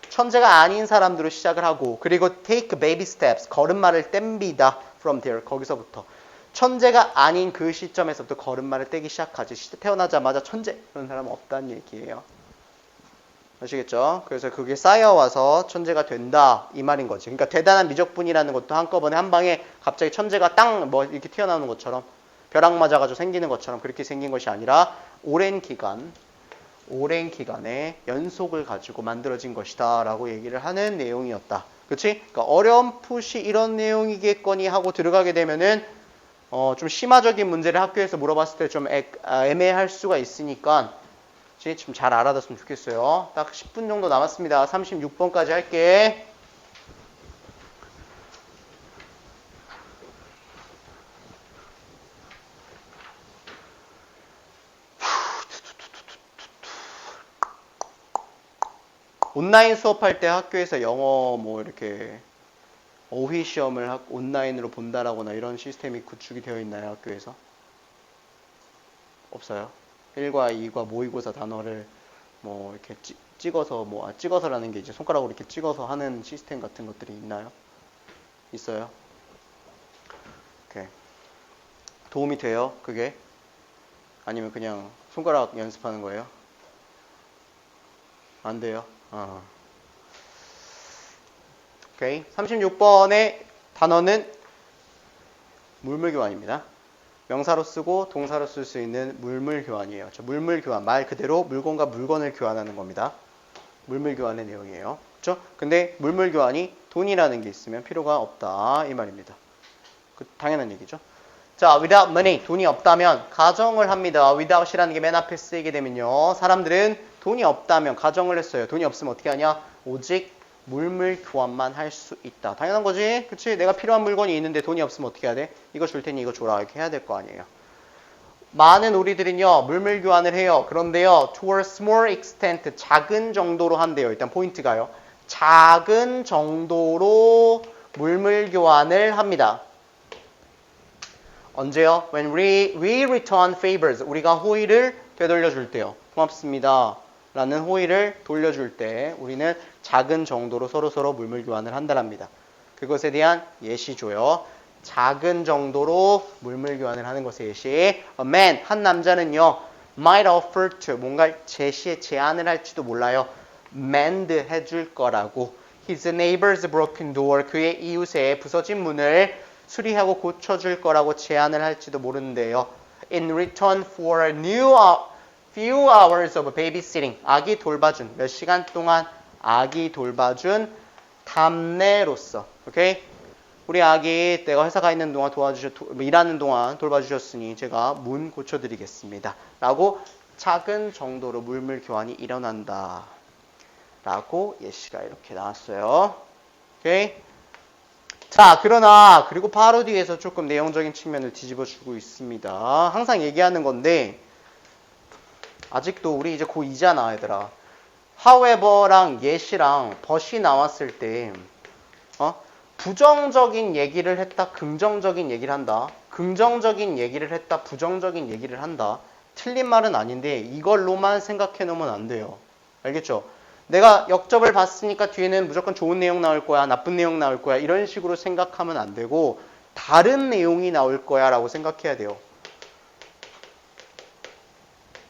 천재가 아닌 사람들로 시작을 하고 그리고 take baby steps 걸음마를 뗍니다. from there 거기서부터 천재가 아닌 그 시점에서부터 걸음마를 떼기 시작하지. 태어나자마자 천재 그런 사람은 없다는 얘기예요. 아시겠죠? 그래서 그게 쌓여와서 천재가 된다 이 말인 거지. 그러니까 대단한 미적분이라는 것도 한꺼번에 한 방에 갑자기 천재가 땅 뭐 이렇게 튀어나오는 것처럼 벼락 맞아가지고 생기는 것처럼 그렇게 생긴 것이 아니라 오랜 기간의 연속을 가지고 만들어진 것이다 라고 얘기를 하는 내용이었다. 그치? 그러니까 어렴풋이 이런 내용이겠거니 하고 들어가게 되면은 좀 심화적인 문제를 학교에서 물어봤을 때 좀 애매할 수가 있으니까 좀 잘 알아뒀으면 좋겠어요. 딱 10분 정도 남았습니다. 36번까지 할게. 온라인 수업할 때 학교에서 영어 뭐 이렇게 어휘 시험을 온라인으로 본다라거나 이런 시스템이 구축이 되어 있나요? 학교에서? 없어요. 1과 2과 모의고사 단어를 뭐 이렇게 찍어서라는 게 이제 손가락으로 이렇게 찍어서 하는 시스템 같은 것들이 있나요? 있어요? 오케이. 도움이 돼요? 그게? 아니면 그냥 손가락 연습하는 거예요? 안 돼요? 오케이. 36번의 단어는 물물교환입니다. 명사로 쓰고 동사로 쓸 수 있는 물물교환이에요. 물물교환, 말 그대로 물건과 물건을 교환하는 겁니다. 물물교환의 내용이에요. 그렇죠? 근데 물물교환이 돈이라는 게 있으면 필요가 없다 이 말입니다. 당연한 얘기죠. 자, without money, 돈이 없다면 가정을 합니다. without이라는 게 맨 앞에 쓰이게 되면요. 사람들은 돈이 없다면 가정을 했어요. 돈이 없으면 어떻게 하냐? 오직 물물 교환만 할 수 있다. 당연한 거지. 그치? 내가 필요한 물건이 있는데 돈이 없으면 어떻게 해야 돼? 이거 줄 테니 이거 줘라. 이렇게 해야 될 거 아니에요. 많은 우리들은요. 물물 교환을 해요. 그런데요. to a small extent. 작은 정도로 한대요. 일단 포인트가요. 작은 정도로 물물 교환을 합니다. 언제요? When we return favors. 우리가 호의를 되돌려줄 때요. 고맙습니다. 라는 호의를 돌려줄 때 우리는 작은 정도로 서로서로 물물 교환을 한다랍니다. 그것에 대한 예시줘요. 작은 정도로 물물 교환을 하는 것의 예시. A man, 한 남자는요. might offer to, 뭔가 제안을 할지도 몰라요. mend 해줄 거라고. His neighbor's broken door, 그의 이웃의 부서진 문을 수리하고 고쳐줄 거라고 제안을 할지도 모르는데요. In return for a few hours of babysitting, 아기 돌봐준, 몇 시간 동안 아기 돌봐준 답례로서, 오케이? 우리 아기 내가 회사 가 있는 동안 일하는 동안 돌봐주셨으니 제가 문 고쳐드리겠습니다. 라고 작은 정도로 물물 교환이 일어난다. 라고 예시가 이렇게 나왔어요. 오케이? 자, 그러나 그리고 바로 뒤에서 조금 내용적인 측면을 뒤집어주고 있습니다. 항상 얘기하는 건데 아직도 우리 이제 고2잖아, 얘들아. however랑 yet이랑 but이 나왔을 때 부정적인 얘기를 했다, 긍정적인 얘기를 한다. 긍정적인 얘기를 했다, 부정적인 얘기를 한다. 틀린 말은 아닌데 이걸로만 생각해 놓으면 안 돼요. 알겠죠? 내가 역접을 봤으니까 뒤에는 무조건 좋은 내용 나올 거야, 나쁜 내용 나올 거야, 이런 식으로 생각하면 안 되고 다른 내용이 나올 거야 라고 생각해야 돼요.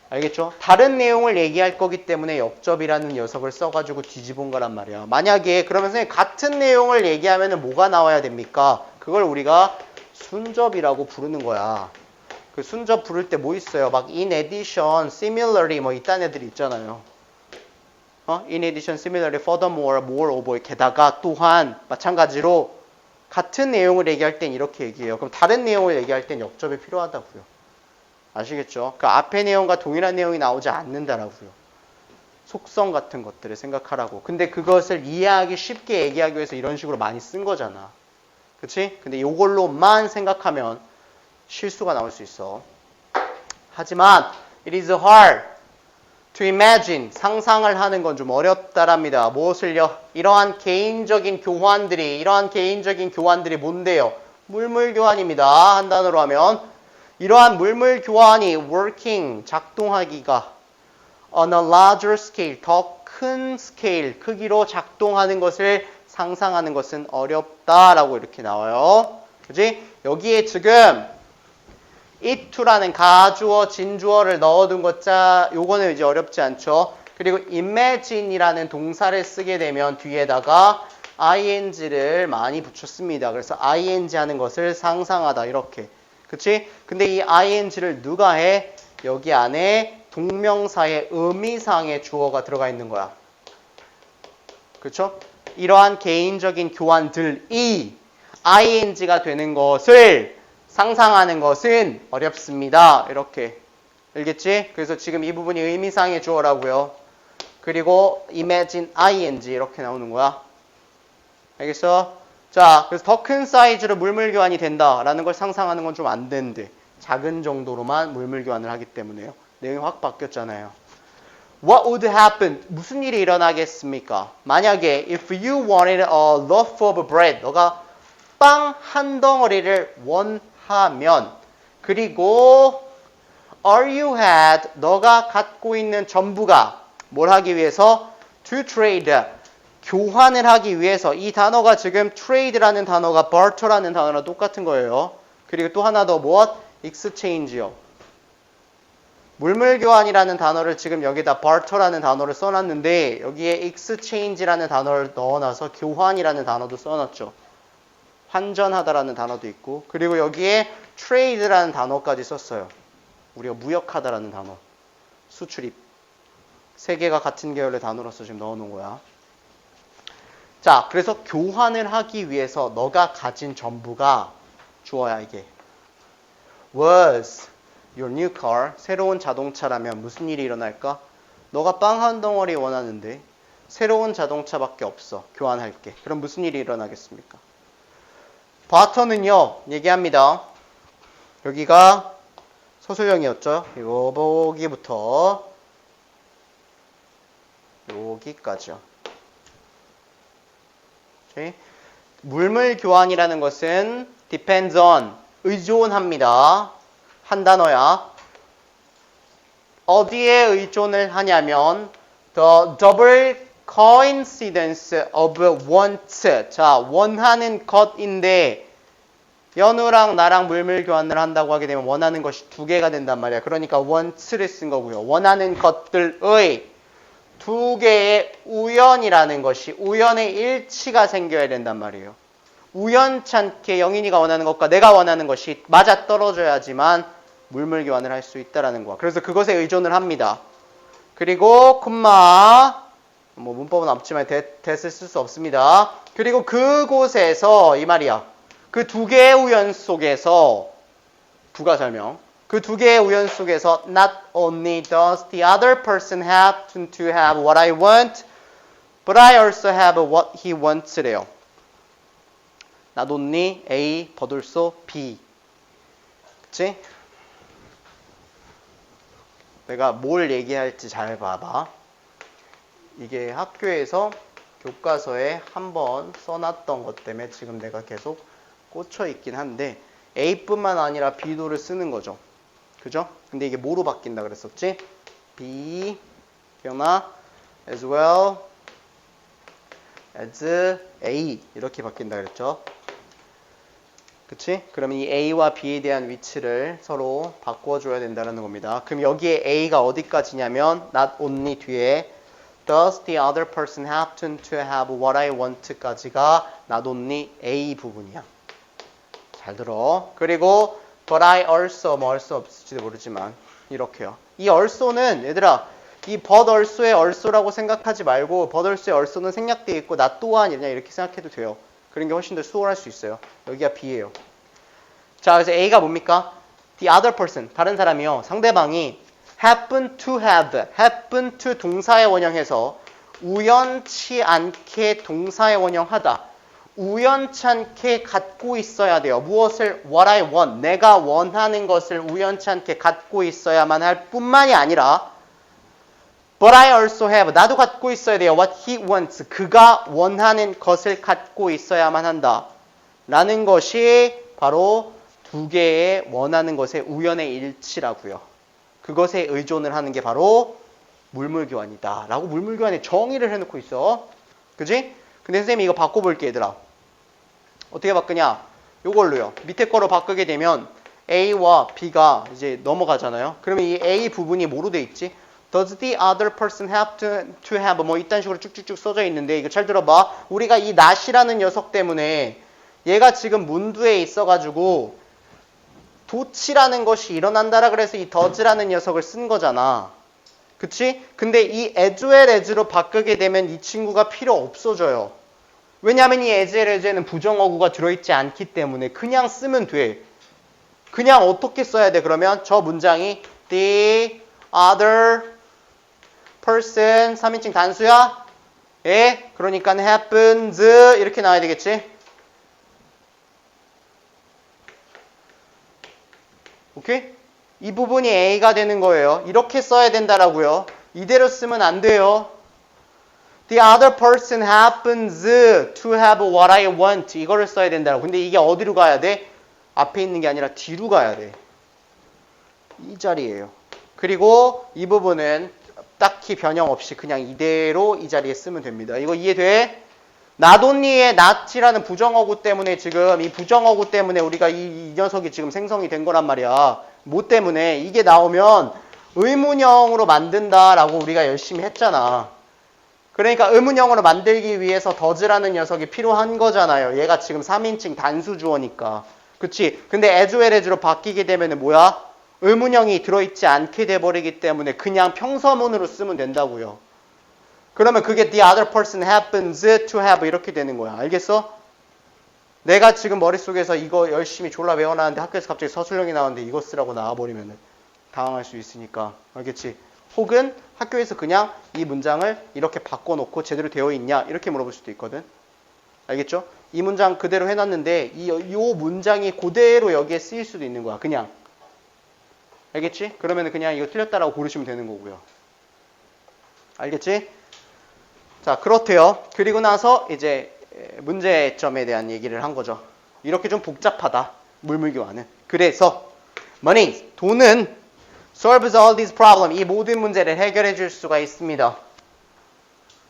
알겠죠? 다른 내용을 얘기할 거기 때문에 역접이라는 녀석을 써가지고 뒤집은 거란 말이야. 만약에 그러면 선생님 같은 내용을 얘기하면 뭐가 나와야 됩니까? 그걸 우리가 순접이라고 부르는 거야. 그 순접 부를 때 뭐 있어요? 막 in addition, similarly 뭐 이딴 애들이 있잖아요. In addition, similarly, furthermore, moreover, 게다가 또한 마찬가지로 같은 내용을 얘기할 땐 이렇게 얘기해요. 그럼 다른 내용을 얘기할 땐 역접이 필요하다고요. 아시겠죠? 그 앞의 내용과 동일한 내용이 나오지 않는다라고요. 속성 같은 것들을 생각하라고. 근데 그것을 이해하기 쉽게 얘기하기 위해서 이런 식으로 많이 쓴 거잖아. 그치? 근데 이걸로만 생각하면 실수가 나올 수 있어. 하지만 it is hard to imagine, 상상을 하는 건 좀 어렵다랍니다. 무엇을요? 이러한 개인적인 교환들이 뭔데요? 물물 교환입니다. 한 단어로 하면 이러한 물물 교환이 working, 작동하기가 on a larger scale, 더 큰 스케일, 크기로 작동하는 것을 상상하는 것은 어렵다라고 이렇게 나와요. 그지? 여기에 지금 it to라는 가주어, 진주어를 넣어둔 것자, 요거는 이제 어렵지 않죠. 그리고 imagine이라는 동사를 쓰게 되면 뒤에다가 ing를 많이 붙였습니다. 그래서 ing 하는 것을 상상하다 이렇게. 그치? 근데 이 ing를 누가 해? 여기 안에 동명사의 의미상의 주어가 들어가 있는 거야. 그쵸? 이러한 개인적인 교환들이 ing가 되는 것을 상상하는 것은 어렵습니다. 이렇게. 알겠지? 그래서 지금 이 부분이 의미상의 주어라고요. 그리고 imagine ing 이렇게 나오는 거야. 알겠어? 자, 그래서 더 큰 사이즈로 물물 교환이 된다라는 걸 상상하는 건 좀 안 되는데 작은 정도로만 물물 교환을 하기 때문에요. 내용이 확 바뀌었잖아요. What would happen? 무슨 일이 일어나겠습니까? 만약에 if you wanted a loaf of bread, 너가 빵 한 덩어리를 원하면, 그리고 all you had, 너가 갖고 있는 전부가 뭘 하기 위해서? to trade, 교환을 하기 위해서. 이 단어가 지금 trade라는 단어가 barter라는 단어랑 똑같은 거예요. 그리고 또 하나 더 무엇? exchange요. 물물 교환이라는 단어를 지금 여기다 barter라는 단어를 써놨는데 여기에 exchange라는 단어를 넣어놔서 교환이라는 단어도 써놨죠. 환전하다라는 단어도 있고, 그리고 여기에 trade라는 단어까지 썼어요. 우리가 무역하다라는 단어, 수출입. 세 개가 같은 계열의 단어로서 지금 넣어놓은 거야. 자, 그래서 교환을 하기 위해서 너가 가진 전부가 주어야 이게. Was your new car, 새로운 자동차라면 무슨 일이 일어날까? 너가 빵 한 덩어리 원하는데 새로운 자동차밖에 없어. 교환할게. 그럼 무슨 일이 일어나겠습니까? 바터는요, 얘기합니다. 여기가 서술형이었죠. 여기부터 여기까지요. 오케이? 물물 교환이라는 것은 depends on, 의존합니다. 한 단어야. 어디에 의존을 하냐면 the double coincidence of want. 자, 원하는 것인데 연우랑 나랑 물물 교환을 한다고 하게 되면 원하는 것이 두 개가 된단 말이야. 그러니까 want를 쓴 거고요. 원하는 것들의 두 개의 우연이라는 것이 우연의 일치가 생겨야 된단 말이에요. 우연찮게 영인이가 원하는 것과 내가 원하는 것이 맞아떨어져야지만 물물 교환을 할 수 있다라는 거야. 그래서 그것에 의존을 합니다. 그리고 콤마 뭐 문법은 없지만 that을 쓸 수 없습니다. 그리고 그곳에서 이 말이야. 그 두 개의 우연 속에서 부가 설명. 그 두 개의 우연 속에서 not only does the other person happen to have what I want, but I also have what he wants래요. not only A, but also B. 그치? 내가 뭘 얘기할지 잘 봐봐. 이게 학교에서 교과서에 한번 써놨던 것 때문에 지금 내가 계속 꽂혀 있긴 한데 A뿐만 아니라 B도를 쓰는 거죠. 그죠? 근데 이게 뭐로 바뀐다 그랬었지? B, 기억나? as well as A 이렇게 바뀐다 그랬죠. 그치? 그러면 이 A와 B에 대한 위치를 서로 바꿔줘야 된다는 겁니다. 그럼 여기에 A가 어디까지냐면 not only 뒤에 does the other person happen to have what I want?까지가 not only A 부분이야. 잘 들어. 그리고 but I also 뭐 also 없을지도 모르지만 이렇게요. 이 also는 얘들아 이 but also의 also라고 생각하지 말고 but also의 also는 생략되어 있고 나 또한 이렇게 생각해도 돼요. 그런 게 훨씬 더 수월할 수 있어요. 여기가 B예요. 자, 그래서 A가 뭡니까? The other person, 다른 사람이요. 상대방이 happen to have, happen to 동사의 원형해서 우연치 않게 동사의 원형하다. 우연찮게 갖고 있어야 돼요. 무엇을? What I want, 내가 원하는 것을 우연찮게 갖고 있어야만 할 뿐만이 아니라 But I also have, 나도 갖고 있어야 돼요. What he wants, 그가 원하는 것을 갖고 있어야만 한다. 라는 것이 바로 두 개의 원하는 것의 우연의 일치라고요. 그것에 의존을 하는 게 바로 물물교환이다. 라고 물물교환의 정의를 해놓고 있어. 그지? 근데 선생님이 이거 바꿔볼게 얘들아. 어떻게 바꾸냐? 요걸로요. 밑에 거로 바꾸게 되면 A와 B가 이제 넘어가잖아요. 그러면 이 A 부분이 뭐로 돼 있지? Does the other person have to have 뭐 이딴 식으로 쭉쭉쭉 써져 있는데 이거 잘 들어봐. 우리가 이 not이라는 녀석 때문에 얘가 지금 문두에 있어가지고 도치라는 것이 일어난다라 그래서 이 does라는 녀석을 쓴 거잖아. 그치? 근데 이 as well as로 바꾸게 되면 이 친구가 필요 없어져요. 왜냐하면 이 as well as에는 부정어구가 들어있지 않기 때문에 그냥 쓰면 돼. 그냥 어떻게 써야 돼? 그러면 저 문장이 the other person 3인칭 단수야? 예? 그러니까 happens 이렇게 나와야 되겠지? 오케이? 이 부분이 A가 되는 거예요. 이렇게 써야 된다라고요. 이대로 쓰면 안 돼요. The other person happens to have what I want. 이거를 써야 된다라고. 근데 이게 어디로 가야 돼? 앞에 있는 게 아니라 뒤로 가야 돼. 이 자리예요. 그리고 이 부분은 딱히 변형 없이 그냥 이대로 이 자리에 쓰면 됩니다. 이거 이해돼? not only의 not이라는 부정어구 때문에 지금 이 부정어구 때문에 우리가 이 녀석이 지금 생성이 된 거란 말이야. 뭐 때문에? 이게 나오면 의문형으로 만든다라고 우리가 열심히 했잖아. 그러니까 의문형으로 만들기 위해서 does라는 녀석이 필요한 거잖아요. 얘가 지금 3인칭 단수 주어니까. 그치? 근데 as well as로 바뀌게 되면 뭐야? 의문형이 들어있지 않게 돼버리기 때문에 그냥 평서문으로 쓰면 된다고요. 그러면 그게 the other person happens to have 이렇게 되는 거야. 알겠어? 내가 지금 머릿속에서 이거 열심히 졸라 외워놨는데 학교에서 갑자기 서술형이 나왔는데 이거 쓰라고 나와버리면 당황할 수 있으니까. 알겠지? 혹은 학교에서 그냥 이 문장을 이렇게 바꿔놓고 제대로 되어 있냐 이렇게 물어볼 수도 있거든. 알겠죠? 이 문장 그대로 해놨는데 이 문장이 그대로 여기에 쓰일 수도 있는 거야. 그냥. 알겠지? 그러면 그냥 이거 틀렸다라고 고르시면 되는 거고요. 알겠지? 자, 그렇대요. 그리고 나서 이제 문제점에 대한 얘기를 한 거죠. 이렇게 좀 복잡하다. 물물교환은. 그래서 money, 돈은 solves all these problems. 이 모든 문제를 해결해 줄 수가 있습니다.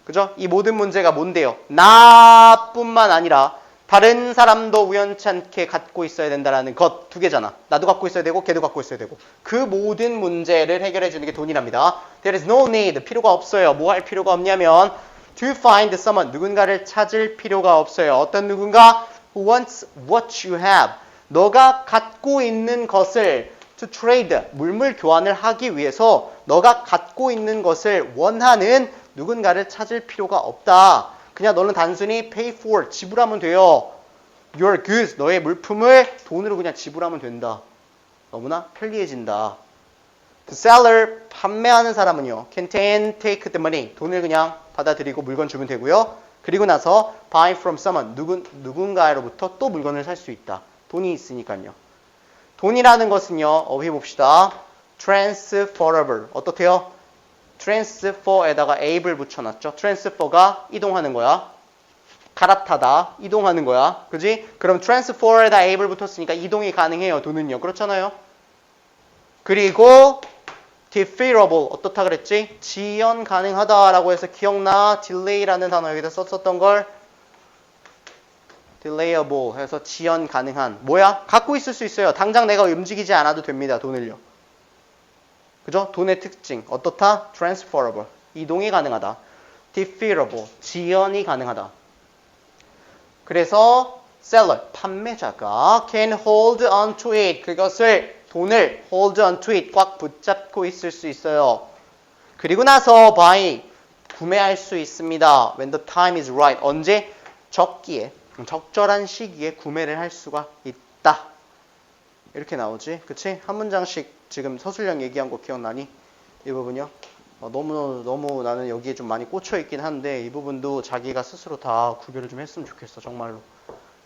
그죠? 이 모든 문제가 뭔데요? 나뿐만 아니라 다른 사람도 우연치 않게 갖고 있어야 된다는 것 두 개잖아. 나도 갖고 있어야 되고 걔도 갖고 있어야 되고. 그 모든 문제를 해결해 주는 게 돈이랍니다. There is no need. 필요가 없어요. 뭐 할 필요가 없냐면 to find someone. 누군가를 찾을 필요가 없어요. 어떤 누군가 who wants what you have. 너가 갖고 있는 것을 to trade. 물물 교환을 하기 위해서 너가 갖고 있는 것을 원하는 누군가를 찾을 필요가 없다. 그냥 너는 단순히 pay for, 지불하면 돼요. Your goods, 너의 물품을 돈으로 그냥 지불하면 된다. 너무나 편리해진다. The seller, 판매하는 사람은요. Can take the money, 돈을 그냥 받아들이고 물건 주면 되고요. 그리고 나서 buy from someone, 누군가로부터 또 물건을 살 수 있다. 돈이 있으니까요. 돈이라는 것은요. 어휘 봅시다. transferable, 어떻게요? transfer에다가 able을 붙여놨죠. transfer가 이동하는 거야. 갈아타다, 이동하는 거야. 그지? 그럼 transfer에다 able을 붙었으니까 이동이 가능해요. 돈은요. 그렇잖아요. 그리고 deferrable, 어떻다 그랬지? 지연 가능하다라고 해서 기억나? delay라는 단어 여기다 썼었던 걸 delayable 해서 지연 가능한. 뭐야? 갖고 있을 수 있어요. 당장 내가 움직이지 않아도 됩니다. 돈을요. 그죠? 돈의 특징. 어떻다? transferable. 이동이 가능하다. deferrable. 지연이 가능하다. 그래서 seller, 판매자가 can hold on to it. 그것을, 돈을 hold on to it. 꽉 붙잡고 있을 수 있어요. 그리고 나서 buy, 구매할 수 있습니다. when the time is right. 언제? 적기에, 적절한 시기에 구매를 할 수가 있다. 이렇게 나오지. 그치? 한 문장씩 지금 서술형 얘기한 거 기억나니? 이 부분이요. 너무 나는 여기에 좀 많이 꽂혀 있긴 한데 이 부분도 자기가 스스로 다 구별을 좀 했으면 좋겠어. 정말로.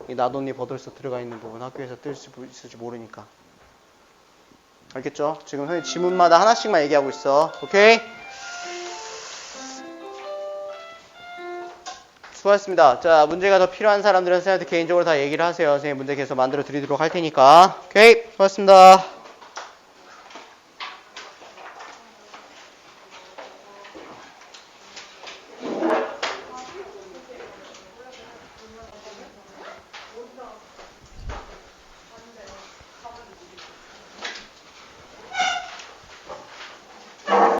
이 나돈니 버들서 들어가 있는 부분 학교에서 뜰 수 있을지 모르니까. 알겠죠? 지금 선생님 지문마다 하나씩만 얘기하고 있어. 오케이? 수고하셨습니다. 자, 문제가 더 필요한 사람들은 선생님한테 개인적으로 다 얘기를 하세요. 선생님 문제 계속 만들어 드리도록 할 테니까. 오케이? 수고하셨습니다.